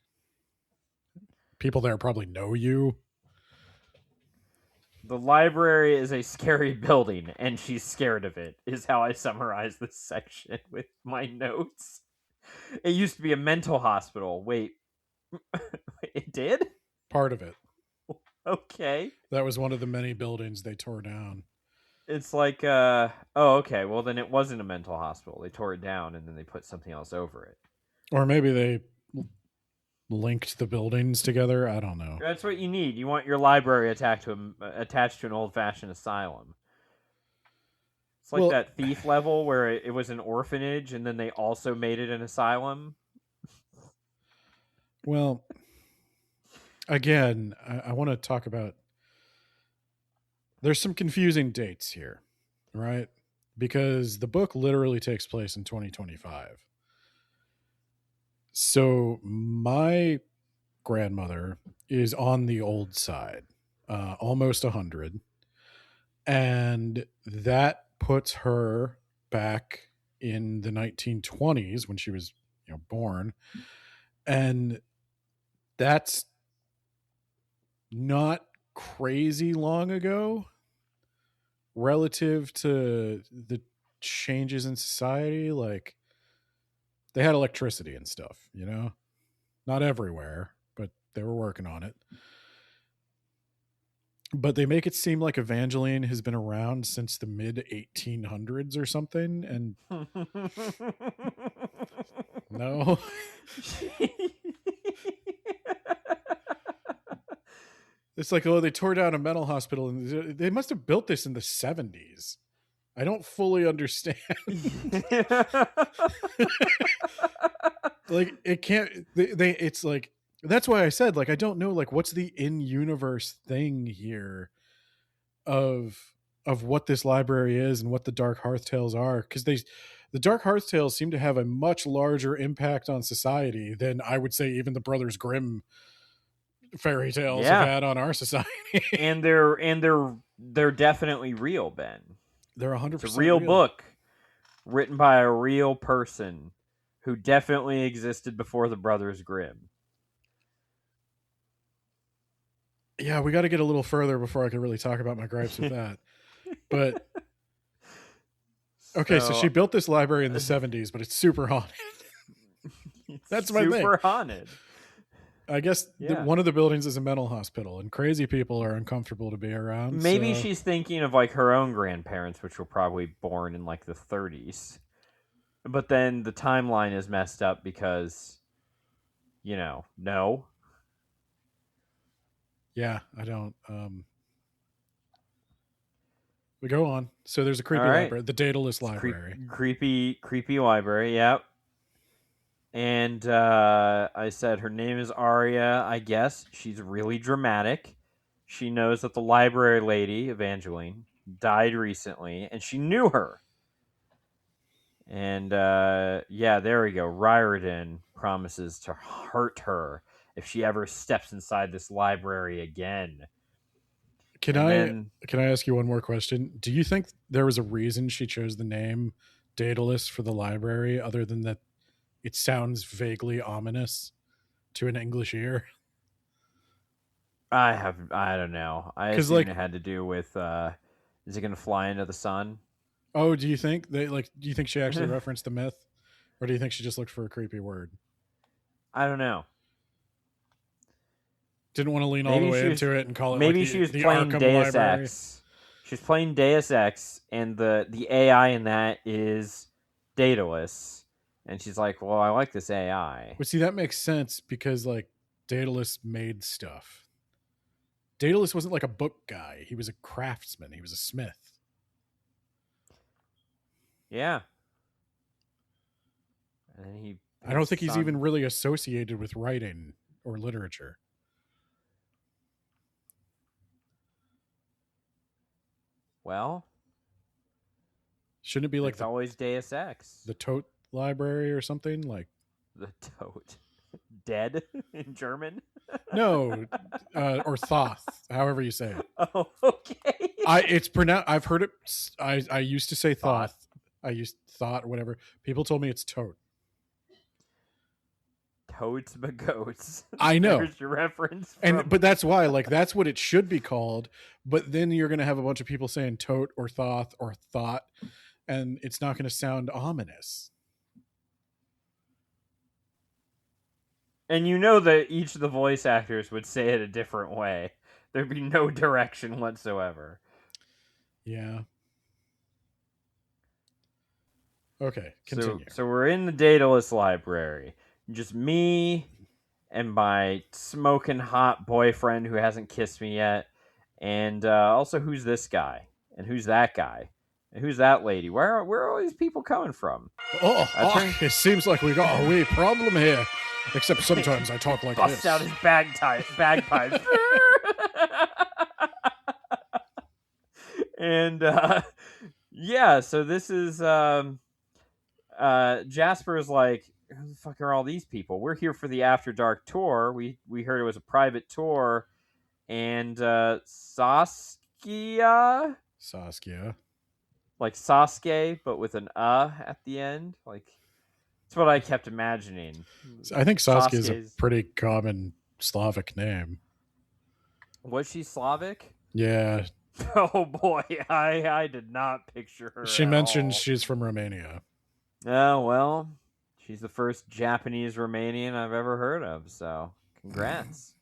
people there probably know you. The library is a scary building, and she's scared of it, is how I summarize this section with my notes. It used to be a mental hospital. Wait, it did? Part of it. Okay. That was one of the many buildings they tore down. It's like, oh, okay. Well, then it wasn't a mental hospital. They tore it down, and then they put something else over it. Or maybe they linked the buildings together. I don't know. That's what you need. You want your library attached to an old-fashioned asylum. It's like that Thief level where it was an orphanage, and then they also made it an asylum. Well, again, I want to talk about. There's some confusing dates here, right? Because the book literally takes place in 2025. So my grandmother is on the old side, almost 100. And that puts her back in the 1920s when she was, born. And that's not crazy long ago relative to the changes in society. Like, they had electricity and stuff, not everywhere, but they were working on it. But they make it seem like Evangeline has been around since the mid 1800s or something. And no. It's like, oh, they tore down a mental hospital, and they must have built this in the 70s. I don't fully understand. Like, it can't. It's like, that's why I said, like, I don't know, like, what's the in-universe thing here of what this library is and what the Dark Hearth Tales are, because the Dark Hearth Tales seem to have a much larger impact on society than I would say even the Brothers Grimm fairy tales have had on our society. and they're definitely real, Ben. They're 100% it's a real book written by a real person who definitely existed before the Brothers Grimm. Yeah, we got to get a little further before I can really talk about my gripes with that. But okay, so she built this library in the 70s, but it's super haunted. That's my thing. Super haunted. I guess Yeah. one of the buildings is a mental hospital, and crazy people are uncomfortable to be around. Maybe so- she's thinking of like her own grandparents, which were probably born in like the 30s. But then the timeline is messed up because, no. Yeah, I don't. We go on. So there's a creepy All right. library, the Daedalus It's library. creepy library, yep. And I said her name is Aria, I guess. She's really dramatic. She knows that the library lady, Evangeline, died recently, and she knew her. And yeah, there we go. Riordan promises to hurt her if she ever steps inside this library again. Can I ask you one more question? Do you think there was a reason she chose the name Daedalus for the library, other than that it sounds vaguely ominous to an English ear? I don't know. I 'Cause, assume like- it had to do with is it going to fly into the sun? Oh, do you think do you think she actually referenced the myth, or do you think she just looked for a creepy word? I don't know. Didn't want to lean all the way into it and call it. Maybe like she was the playing Arkham Deus library. Ex. She was playing Deus Ex, and the AI in that is Daedalus, and she's like, "Well, I like this AI." But see, that makes sense because like Daedalus made stuff. Daedalus wasn't like a book guy; he was a craftsman. He was a smith. Yeah. And I don't think he's even really associated with writing or literature. Well, Shouldn't it be like it's always Deus Ex. the Tote Library or something? Like The toad. Dead in German? no, or Thoth, however you say it. Oh, okay. It's pronounced. I've heard it. I used to say Thoth. I used thought or whatever. People told me it's Tote. Toads but goats. I know. There's your reference. But that's why, like, that's what it should be called. But then you're going to have a bunch of people saying Tote or Thoth or Thought, and it's not going to sound ominous. And you know that each of the voice actors would say it a different way. There'd be no direction whatsoever. Yeah. Okay, continue. So we're in the Daedalus library. Just me and my smoking hot boyfriend who hasn't kissed me yet. And also, who's this guy? And who's that guy? And who's that lady? Where are all these people coming from? It seems like we got a wee problem here. Except sometimes I talk like Busts this. out his bagpipes. And yeah, so this is Jasper's like, who the fuck are all these people? We're here for the After Dark tour. We heard it was a private tour, and Saskia, like Sasuke, but with an at the end. Like, that's what I kept imagining. I think Saskia is a Sasuke's- pretty common Slavic name. Was she Slavic? Yeah, Oh boy, I did not picture her. she at mentioned all. she's from Romania. Oh, well, she's the first Japanese Romanian I've ever heard of, so congrats.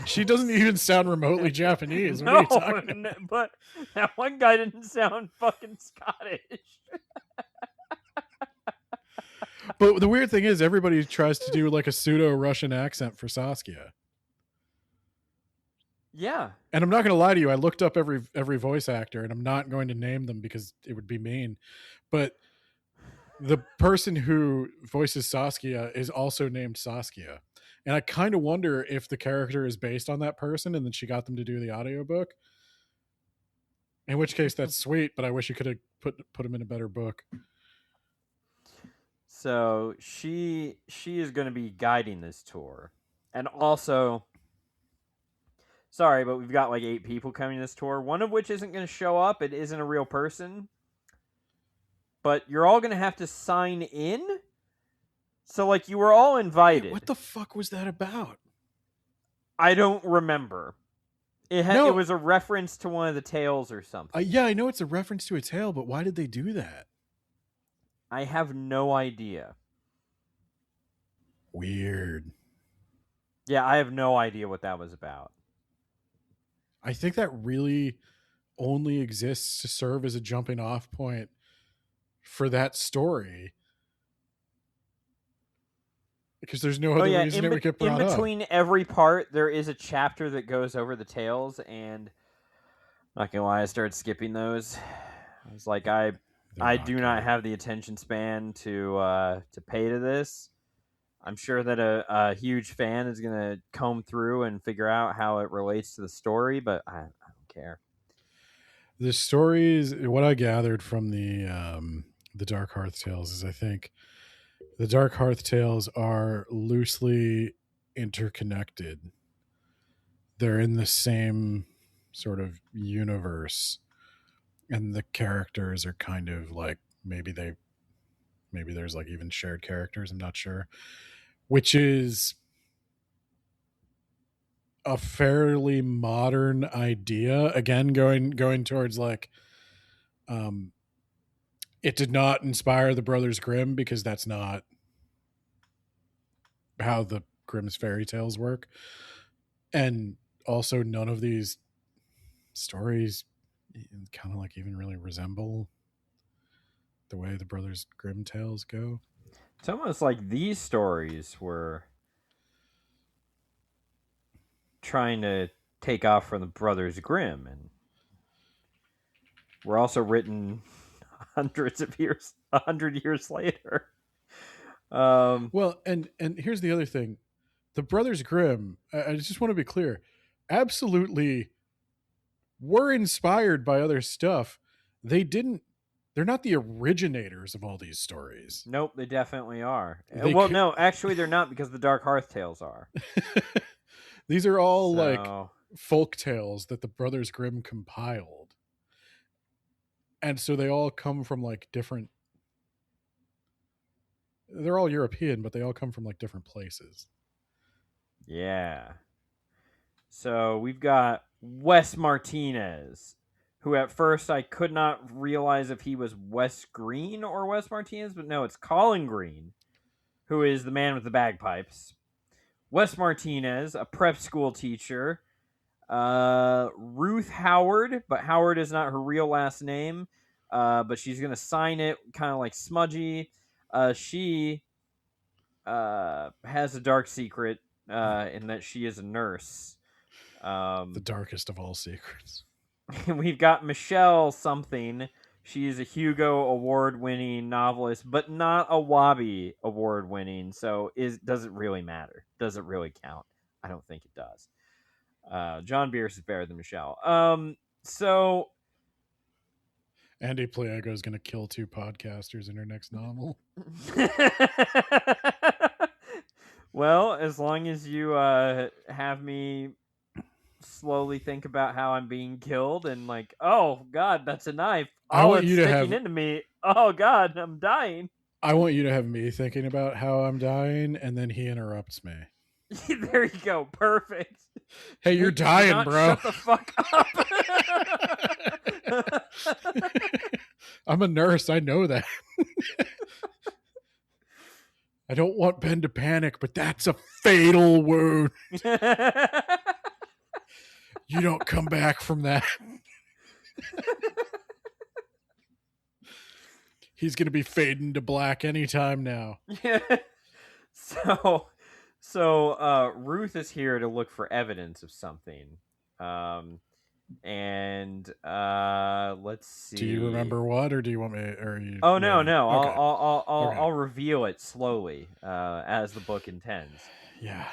She doesn't even sound remotely Japanese. What are you talking about? But that one guy didn't sound fucking Scottish. But the weird thing is, everybody tries to do like a pseudo Russian accent for Saskia. Yeah. And I'm not going to lie to you. I looked up every voice actor, and I'm not going to name them because it would be mean. But the person who voices Saskia is also named Saskia. And I kind of wonder if the character is based on that person and then she got them to do the audiobook. In which case, that's sweet, but I wish you could have put him in a better book. So she is going to be guiding this tour. And also, sorry, but we've got like 8 people coming to this tour, one of which isn't going to show up. It isn't a real person. But you're all going to have to sign in. So, like, you were all invited. Wait, what the fuck was that about? I don't remember. It was a reference to one of the tales or something. Yeah, I know it's a reference to a tale, but why did they do that? I have no idea. Weird. Yeah, I have no idea what that was about. I think that really only exists to serve as a jumping off point for that story. Because there's no other reason it would get in brought up. between every part, there is a chapter that goes over the tales, and not gonna lie, I started skipping those. I was like, I do not have the attention span to pay to this. I'm sure that a huge fan is gonna comb through and figure out how it relates to the story, but I don't care. The stories, what I gathered from the Dark Hearth Tales is, I think the Dark Hearth Tales are loosely interconnected. They're in the same sort of universe, and the characters are kind of like maybe there's like even shared characters. I'm not sure, which is a fairly modern idea. Again, going towards like, it did not inspire the Brothers Grimm, because that's not how the Grimm's fairy tales work. And also, none of these stories kind of like even really resemble the way the Brothers Grimm tales go. It's almost like these stories were trying to take off from the Brothers Grimm, and were also written hundred years later. Well, and here's the other thing: the Brothers Grimm. I just want to be clear. Absolutely, were inspired by other stuff. They're not the originators of all these stories. Nope, they definitely are. They no, actually, they're not, because the Dark Hearth Tales are. These are all like folk tales that the Brothers Grimm compiled. And so they all come from like different. They're all European, but they all come from like different places. Yeah. So we've got Wes Martinez, who at first I could not realize if he was Wes Green or Wes Martinez, but no, it's Colin Green, who is the man with the bagpipes. Wes Martinez, a prep school teacher. Ruth Howard, but Howard is not her real last name. But she's going to sign it kind of like smudgy. She has a dark secret in that she is a nurse. The darkest of all secrets. We've got Michelle something. She is a Hugo Award-winning novelist, but not a Wabi Award-winning. So does it really matter? Does it really count? I don't think it does. John Bierce is better than Michelle. So Ande Pliego is going to kill 2 podcasters in her next novel. Well, as long as you have me slowly think about how I'm being killed, and like, oh God, that's a knife. Oh, it's sticking into me. Oh God, I'm dying. I want you to have me thinking about how I'm dying, and then he interrupts me. There you go. Perfect. Hey, you're dying, bro. Shut the fuck up. I'm a nurse. I know that. I don't want Ben to panic, but that's a fatal wound. You don't come back from that. He's going to be fading to black anytime now. Yeah. So Ruth is here to look for evidence of something. And let's see. Do you remember what, or do you want me? Or you? Oh no, Okay. I'll reveal it slowly, as the book intends. Yeah,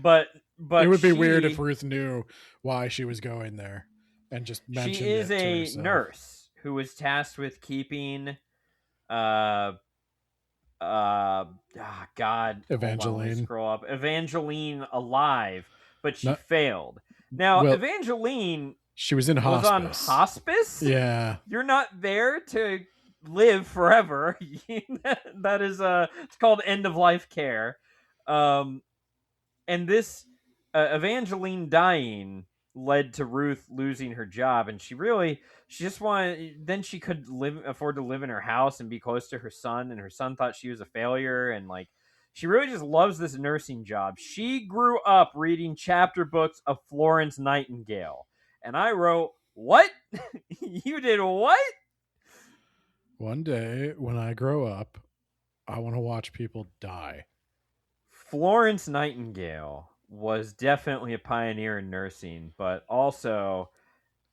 but it would be weird if Ruth knew why she was going there and just mentioned it. She is a herself. nurse who was tasked with keeping, Evangeline. Scroll up. Evangeline alive, but she failed. Now, Evangeline. She was in hospice. Was on hospice? Yeah. You're not there to live forever. That is it's called end of life care. And this Evangeline dying led to Ruth losing her job, and she just wanted, then she could afford to live in her house and be close to her son, and her son thought she was a failure, and like She really just loves this nursing job. She grew up reading chapter books of Florence Nightingale. And I wrote, what? You did what? One day when I grow up, I want to watch people die. Florence Nightingale was definitely a pioneer in nursing, but also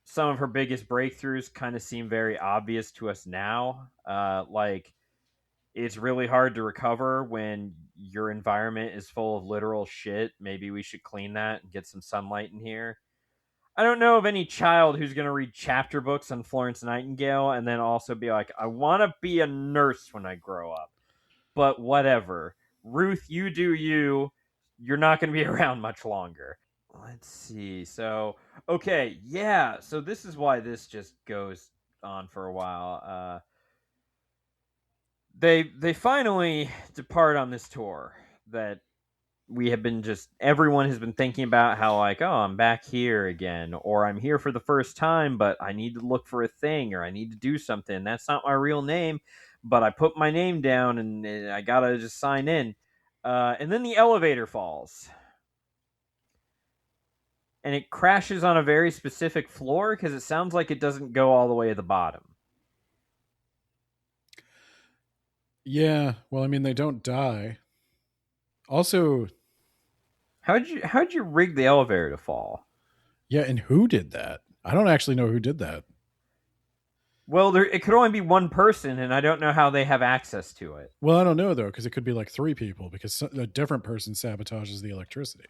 some of her biggest breakthroughs kind of seem very obvious to us now. Like, it's really hard to recover when your environment is full of literal shit. Maybe we should clean that and get some sunlight in here. I don't know of any child who's going to read chapter books on Florence Nightingale and then also be like, I want to be a nurse when I grow up. But whatever. Ruth, you do you. You're not going to be around much longer. Let's see. So, okay, yeah. So this is why this just goes on for a while. They finally depart on this tour that we have been everyone has been thinking about, how like, oh, I'm back here again, or I'm here for the first time, but I need to look for a thing, or I need to do something. That's not my real name, but I put my name down and I gotta just sign in. And then the elevator falls. And it crashes on a very specific floor because it sounds like it doesn't go all the way to the bottom. Yeah, well, I mean, they don't die. Also, How'd you rig the elevator to fall? yeah, and who did that? I don't actually know who did that. Well, it could only be one person, and I don't know how they have access to it. Well, I don't know, though, because it could be like 3 people, because a different person sabotages the electricity.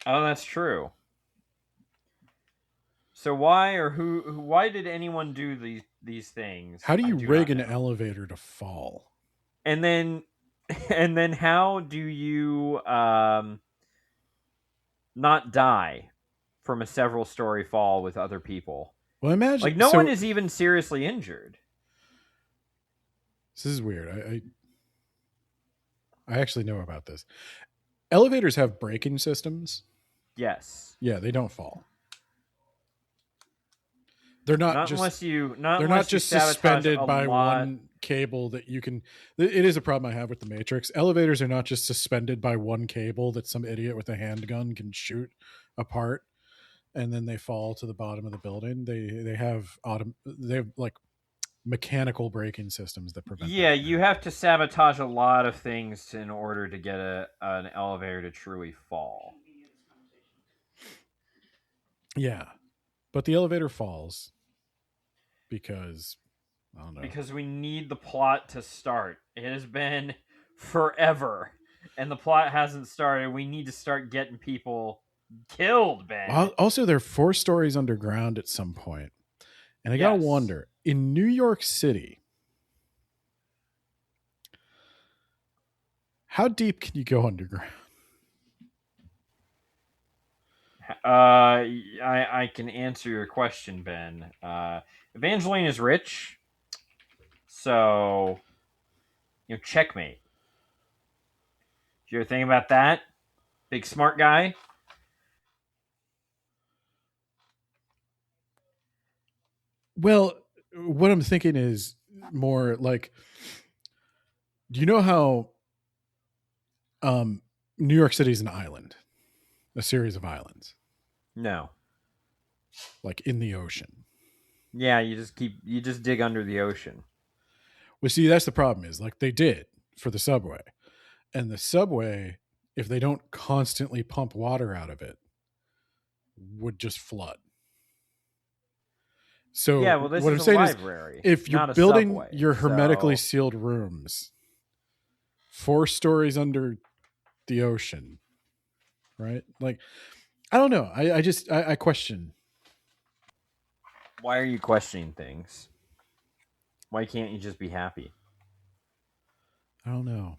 Oh, that's true. So why did anyone do these things? How do you rig an elevator to fall? And then how do you not die from a several story fall with other people? Well, imagine like no one is even seriously injured. This is weird. I actually know about this. Elevators have braking systems. Yes. Yeah, they don't fall. They're not just suspended by one cable that you can. It is a problem I have with the Matrix. Elevators are not just suspended by one cable that some idiot with a handgun can shoot apart, and then they fall to the bottom of the building. They have like mechanical braking systems that prevent. Yeah, you have to sabotage a lot of things in order to get an elevator to truly fall. Yeah, but the elevator falls because I don't know. Because we need the plot to start. It has been forever, and the plot hasn't started. We need to start getting people killed, Ben. Also, they're 4 stories underground at some point. And I gotta wonder, in New York City, how deep can you go underground? I can answer your question, Ben. Evangeline is rich, so checkmate. Did you ever think about that? Big smart guy. Well, what I'm thinking is more like, do you know how New York City is an island, a series of islands? No. Like in the ocean. Yeah, you just dig under the ocean. Well, see, that's the problem is like they did for the subway. And the subway, if they don't constantly pump water out of it, would just flood. So yeah, well, this what is I'm saying library, is, if you're building subway, your hermetically sealed rooms 4 stories under the ocean, right? Like, I don't know. I question. Why are you questioning things? Why can't you just be happy? I don't know.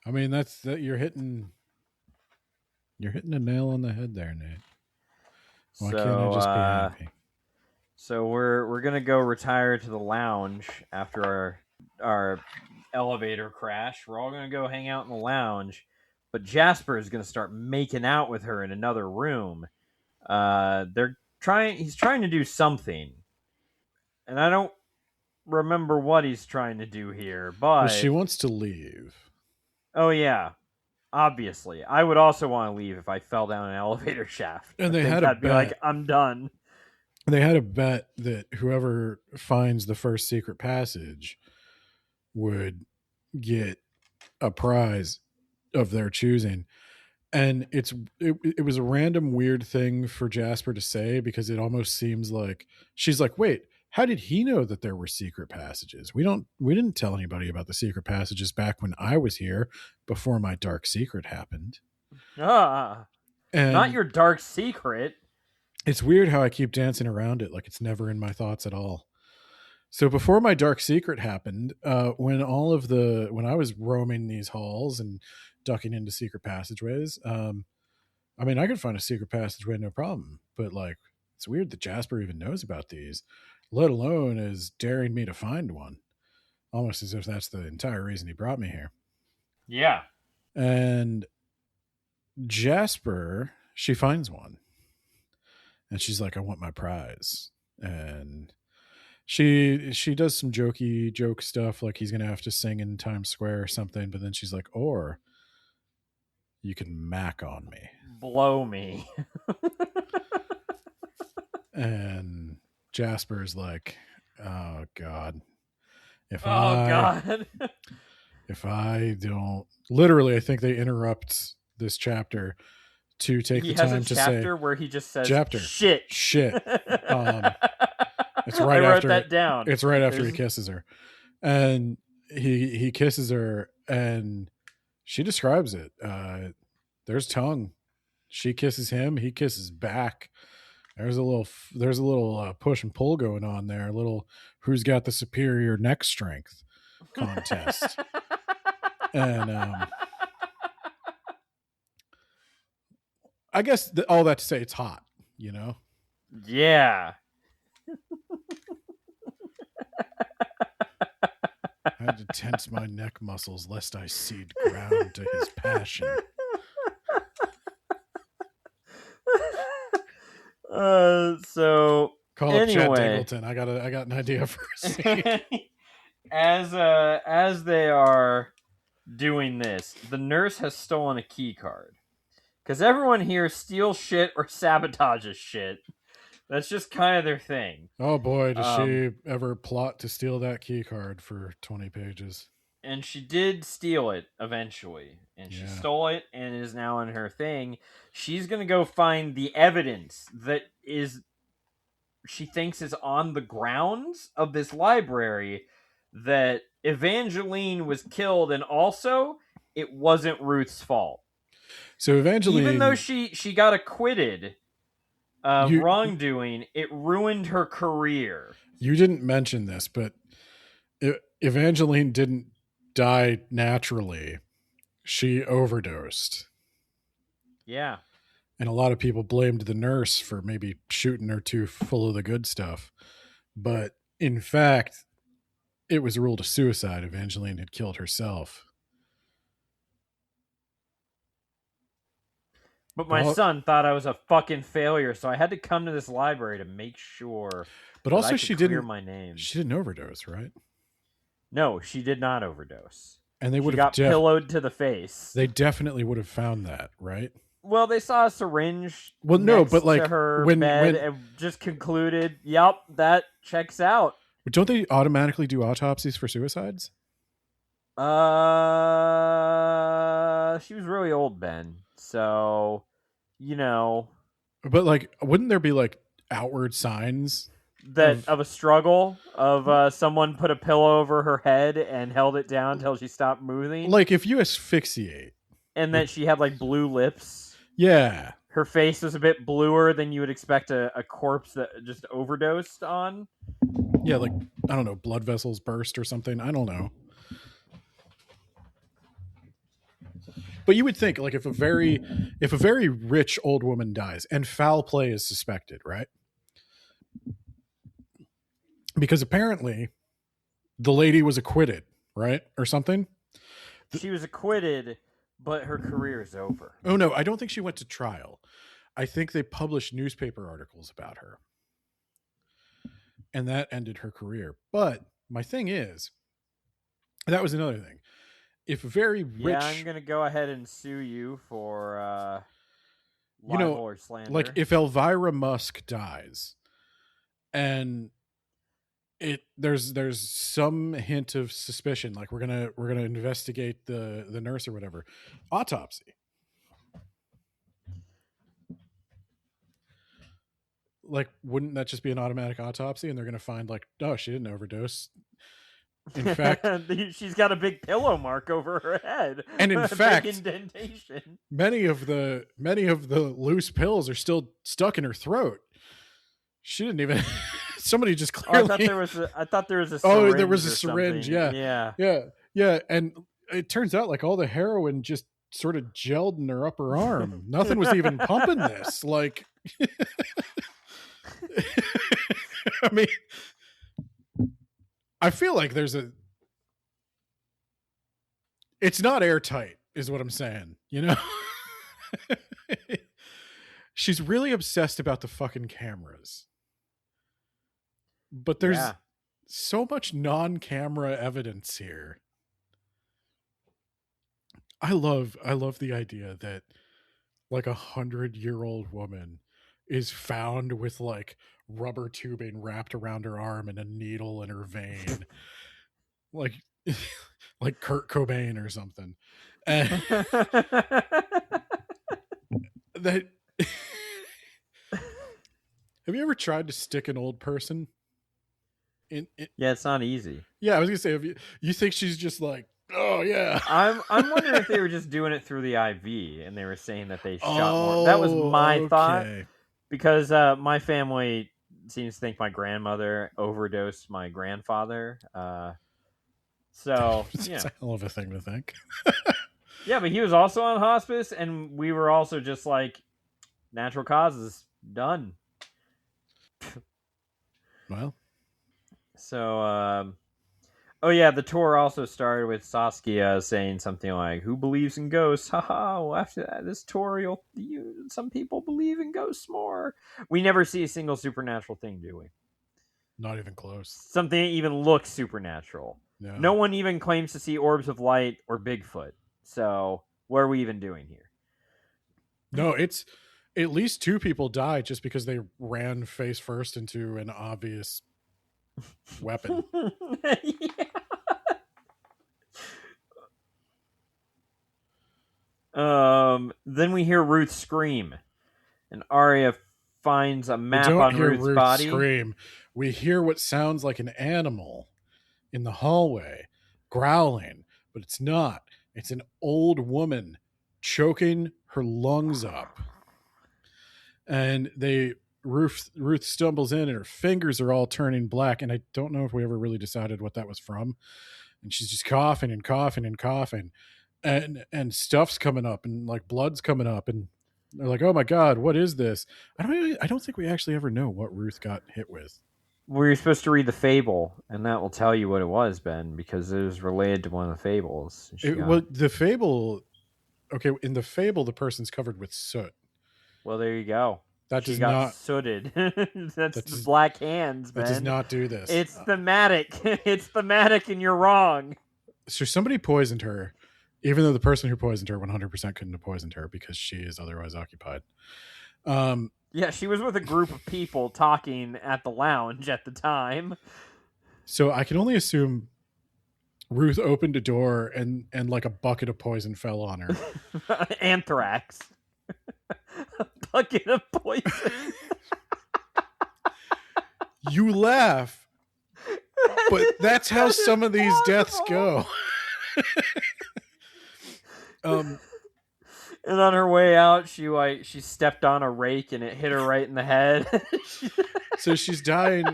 I mean, that you're hitting a nail on the head there, Nate. Why can't I just be happy? So we're gonna go retire to the lounge after our elevator crash. We're all gonna go hang out in the lounge, but Jasper is gonna start making out with her in another room. He's trying to do something, and I don't remember what he's trying to do here, Well, but she wants to leave. oh yeah, obviously, I would also want to leave if I fell down an elevator shaft. And I they think had a I'd be like, bet. I'm done. They had a bet that whoever finds the first secret passage would get a prize of their choosing. And it was a random weird thing for Jasper to say, because it almost seems like she's like, wait, how did he know that there were secret passages? We didn't tell anybody about the secret passages back when I was here, before my dark secret happened. Not And your dark secret. it's weird how I keep dancing around it like it's never in my thoughts at all. So before my dark secret happened, when I was roaming these halls and ducking into secret passageways, I mean, I could find a secret passageway, no problem. But like, it's weird that Jasper even knows about these, let alone is daring me to find one. Almost as if that's the entire reason he brought me here. Yeah. And Jasper, she finds one, and she's like, "I want my prize." And she does some joke stuff, like he's gonna have to sing in Times Square or something. But then she's like, "Or you can mac on me." Blow me. And Jasper's like, "Oh God, if God. if I don't," literally, I think they interrupt this chapter to take He the has time a to chapter say, where he just says "Chapter, shit. shit." It's I right wrote after that down. It's right after he There's- kisses her, and he kisses her, and she describes it. There's tongue. She kisses him. He kisses back. There's a little push and pull going on there. A little who's got the superior neck strength contest. And I guess all that to say, it's hot. You know. Yeah. I had to tense my neck muscles lest I cede ground to his passion. So Call up Chad anyway, Dingleton. I got an idea for a scene. as they are doing this, the nurse has stolen a key card. Because everyone here steals shit or sabotages shit. That's just kind of their thing. Oh boy, does she ever plot to steal that key card for 20 pages. And she did steal it eventually. And she stole it and is now in her thing. She's going to go find the evidence that she thinks is on the grounds of this library, that Evangeline was killed, and also it wasn't Ruth's fault. So Evangeline, even though she got acquitted of wrongdoing, it ruined her career. You didn't mention this, but Evangeline didn't die naturally. She overdosed. Yeah. And a lot of people blamed the nurse for maybe shooting her too full of the good stuff. But in fact, it was ruled a suicide. Evangeline had killed herself. But my son thought I was a fucking failure, so I had to come to this library to make sure. But also, she didn't clear my name. She didn't overdose, right? No, she did not overdose. And they would have have got pillowed to the face. They definitely would have found that, right? Well, they saw a syringe. Well, no, but like to her when bed and just concluded, "Yep, that checks out." Don't they automatically do autopsies for suicides? She was really old, Ben. So, But like, wouldn't there be like outward signs of a struggle, of someone put a pillow over her head and held it down until she stopped moving? Like if you asphyxiate, and that she had like blue lips. Yeah. Her face was a bit bluer than you would expect a corpse that just overdosed on. Yeah, like, I don't know, blood vessels burst or something. I don't know. But you would think, like, if a very rich old woman dies and foul play is suspected, right? Because apparently the lady was acquitted, right? Or something. She was acquitted, but her career is over. Oh, no, I don't think she went to trial. I think they published newspaper articles about her. And that ended her career. But My thing is, that was another thing. If very Yeah, I'm rich, gonna go ahead and sue you for you libel know, or slander. like if Elvira Musk dies, and there's some hint of suspicion, like we're gonna investigate the nurse or whatever, autopsy. Like, wouldn't that just be an automatic autopsy? And they're gonna find like, oh, she didn't overdose. In fact, she's got a big pillow mark over her head, and in a fact, big indentation. many of the loose pills are still stuck in her throat. She didn't even. Somebody just clearly. I thought there was a. Oh, there was a syringe. Yeah, yeah. And it turns out like all the heroin just sort of gelled in her upper arm. Nothing was even pumping this. Like, I mean, I feel like it's not airtight, is what I'm saying. You know. She's really obsessed about the fucking cameras. But there's so much non-camera evidence here. I love the idea that like 100-year-old woman is found with like rubber tubing wrapped around her arm and a needle in her vein. like like Kurt Cobain or something. And that have you ever tried to stick an old person in yeah, it's not easy. Yeah, I was gonna say, you think she's just like, oh yeah. I'm wondering if they were just doing it through the IV and they were saying that they shot more. That was my thought, because my family seems to think my grandmother overdosed my grandfather. So it's a hell of a thing to think. Yeah, but he was also on hospice, and we were also just like, natural causes, done. Well. So, oh yeah, the tour also started with Saskia saying something like, "Who believes in ghosts? Haha! Well, after this tour, some people believe in ghosts more." We never see a single supernatural thing, do we? Not even close. Something that even looks supernatural. No one even claims to see orbs of light or Bigfoot. So, what are we even doing here? No, it's at least 2 people died just because they ran face first into an obvious weapon. Then we hear Ruth scream, and Arya finds a map on Ruth's body. Scream. We hear what sounds like an animal in the hallway growling, but it's not. It's an old woman choking her lungs up. And Ruth stumbles in, and her fingers are all turning black, and I don't know if we ever really decided what that was from. And she's just coughing and coughing and coughing, and stuff's coming up, and like blood's coming up, and they're like, "Oh my god, what is this?" I don't think we actually ever know what Ruth got hit with. We're supposed to read the fable, and that will tell you what it was, Ben, because it was related to one of the fables. Well, the fable, okay, in the fable, the person's covered with soot. Well, there you go. She got sooted. That's the black hands, Ben. That does not do this. It's thematic. It's thematic, and you're wrong. So somebody poisoned her, even though the person who poisoned her 100% couldn't have poisoned her because she is otherwise occupied. Yeah, she was with a group of people talking at the lounge at the time. So I can only assume Ruth opened a door and like a bucket of poison fell on her. Anthrax. A bucket of poison. You laugh, but that's how some of these deaths go. And on her way out, she stepped on a rake and it hit her right in the head. So she's dying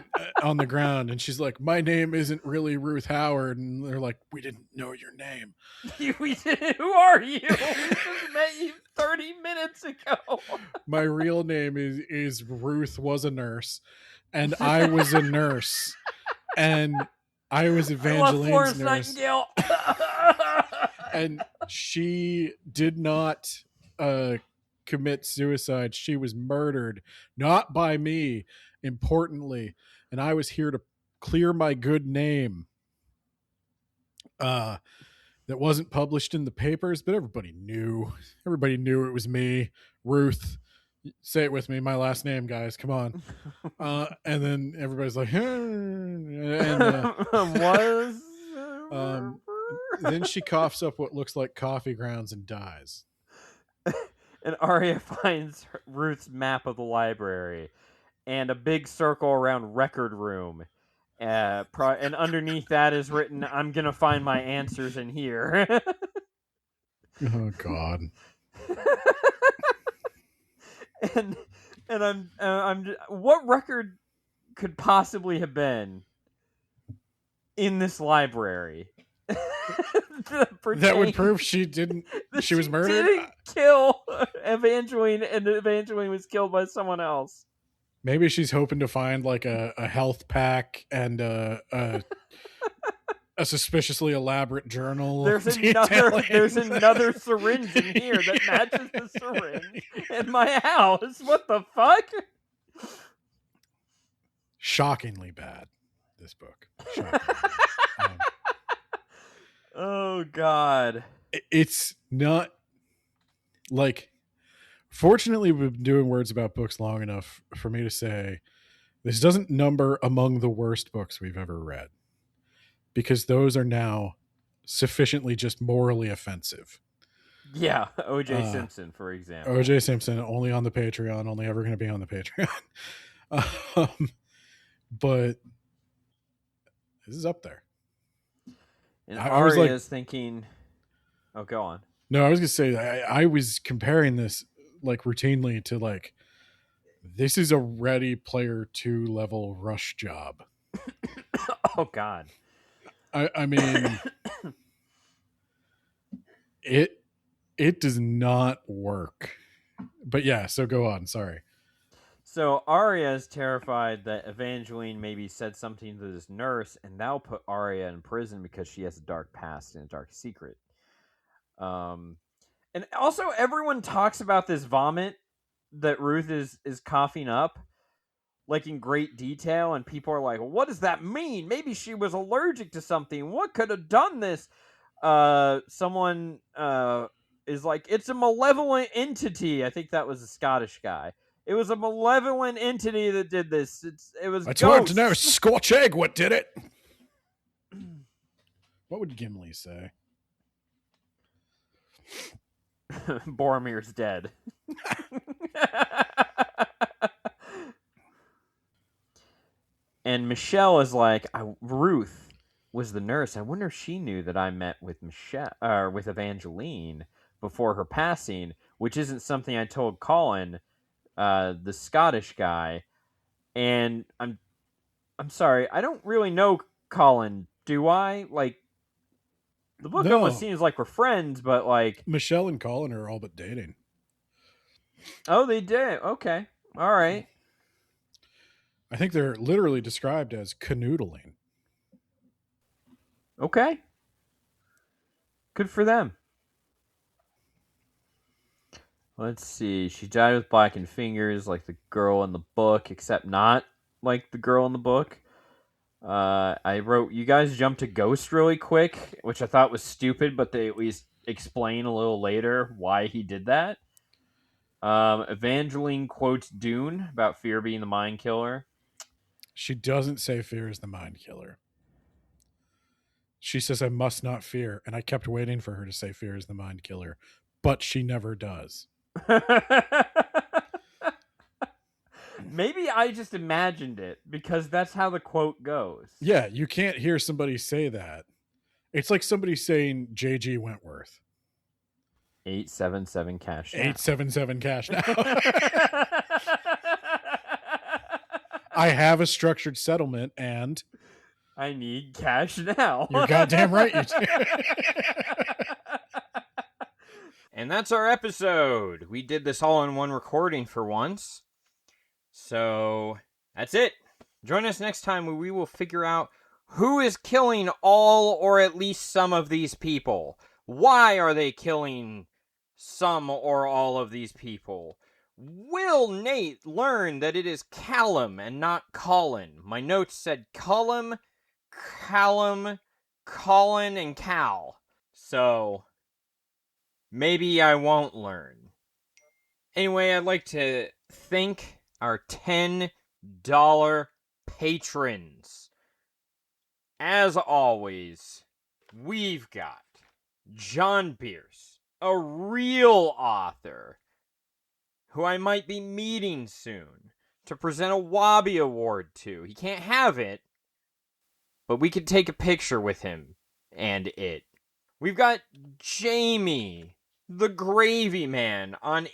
on the ground, and she's like, "My name isn't really Ruth Howard," and they're like, "We didn't know your name." We did. Who are you? We just met you 30 minutes ago. My real name is Ruth was a nurse, and I was a nurse, and I was Evangeline's nurse. And she did not commit suicide. She was murdered, not by me, importantly. And I was here to clear my good name. that wasn't published in the papers, but everybody knew. Everybody knew it was me, Ruth. Say it with me, my last name, guys. Come on. And then everybody's like, Was then she coughs up what looks like coffee grounds and dies. and Arya finds Ruth's map of the library and a big circle around record room. And underneath that is written, "I'm gonna find my answers in here." Oh God. and I'm what record could possibly have been in this library that would prove she didn't. She was murdered. Didn't kill Evangeline, and Evangeline was killed by someone else. Maybe she's hoping to find like a health pack and a suspiciously elaborate journal. There's another syringe in here that matches the syringe in my house. What the fuck? Shockingly bad, this book. Shockingly bad. Oh God. It's not like, fortunately we've been doing words about books long enough for me to say this doesn't number among the worst books we've ever read, because those are now sufficiently just morally offensive. Yeah, O.J. Simpson, for example. O.J. Simpson, only on the Patreon, only ever going to be on the Patreon. But this is up there. And Arya is thinking... Oh, go on. No, I was going to say, I was comparing this like routinely to like, this is a Ready Player 2 level rush job. Oh, God. I mean, it does not work. But yeah, so go on. Sorry. So Arya is terrified that Evangeline maybe said something to this nurse, and that'll put Arya in prison because she has a dark past and a dark secret. And also everyone talks about this vomit that Ruth is coughing up, like in great detail, and people are like, what does that mean? Maybe she was allergic to something. What could have done this? Someone is like, it's a malevolent entity. I think that was a Scottish guy. It was a malevolent entity that did this. It was It's ghosts. hard to know. Scotch egg, what did it? What would Gimli say? Boromir's dead. And Michelle is like, Ruth was the nurse. I wonder if she knew that I met with with Evangeline before her passing, which isn't something I told Colin, the Scottish guy. And I'm sorry, I don't really know Colin, do I? Like, the book almost seems like we're friends, but like... Michelle and Colin are all but dating. Oh, they did? Okay. All right. I think they're literally described as canoodling. Okay. Good for them. Let's see. She died with blackened fingers like the girl in the book, except not like the girl in the book. I wrote, you guys jumped to Ghost really quick, which I thought was stupid, but they at least explain a little later why he did that. Evangeline quotes Dune about fear being the mind killer. She doesn't say fear is the mind killer. She says, I must not fear. And I kept waiting for her to say fear is the mind killer, but she never does. Maybe I just imagined it because that's how the quote goes. Yeah, you can't hear somebody say that. It's like somebody saying J.G. Wentworth. 877 cash now. 877 cash now. I have a structured settlement and I need cash now. You're goddamn right you do. And that's our episode. We did this all in one recording for once. So that's it. Join us next time where we will figure out who is killing all or at least some of these people. Why are they killing some or all of these people? Will Nate learn that it is Callum and not Colin? My notes said Callum, Colin and Cal. So maybe I won't learn. Anyway, I'd like to thank our $10 patrons. As always, we've got John Pierce, a real author who I might be meeting soon to present a Wabi Award to. He can't have it, but we could take a picture with him and it. We've got Jamie, the Gravy Man, on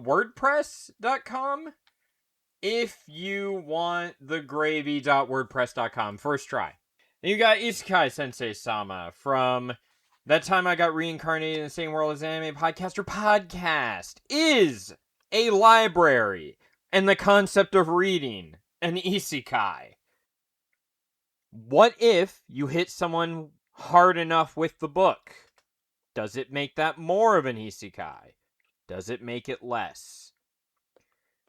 wordpress.com. If you want thegravy.wordpress.com. First try. And you got Isekai Sensei Sama from That Time I Got Reincarnated in the Same World as Anime Podcaster. Podcast is a library and the concept of reading an isekai. What if you hit someone hard enough with the book? Does it make that more of an isekai? Does it make it less?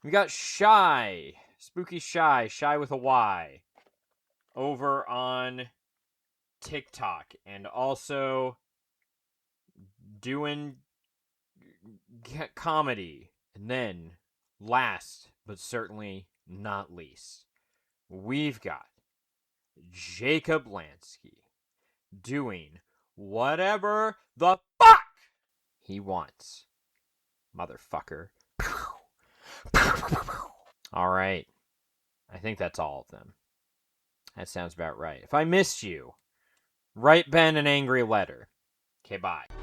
We got Shy, Spooky Shy, Shy with a Y, over on TikTok, and also doing comedy. And then, last but certainly not least, we've got Jacob Lansky doing whatever the fuck he wants. Motherfucker. Alright. I think that's all of them. That sounds about right. If I missed you, write Ben an angry letter. Okay, bye.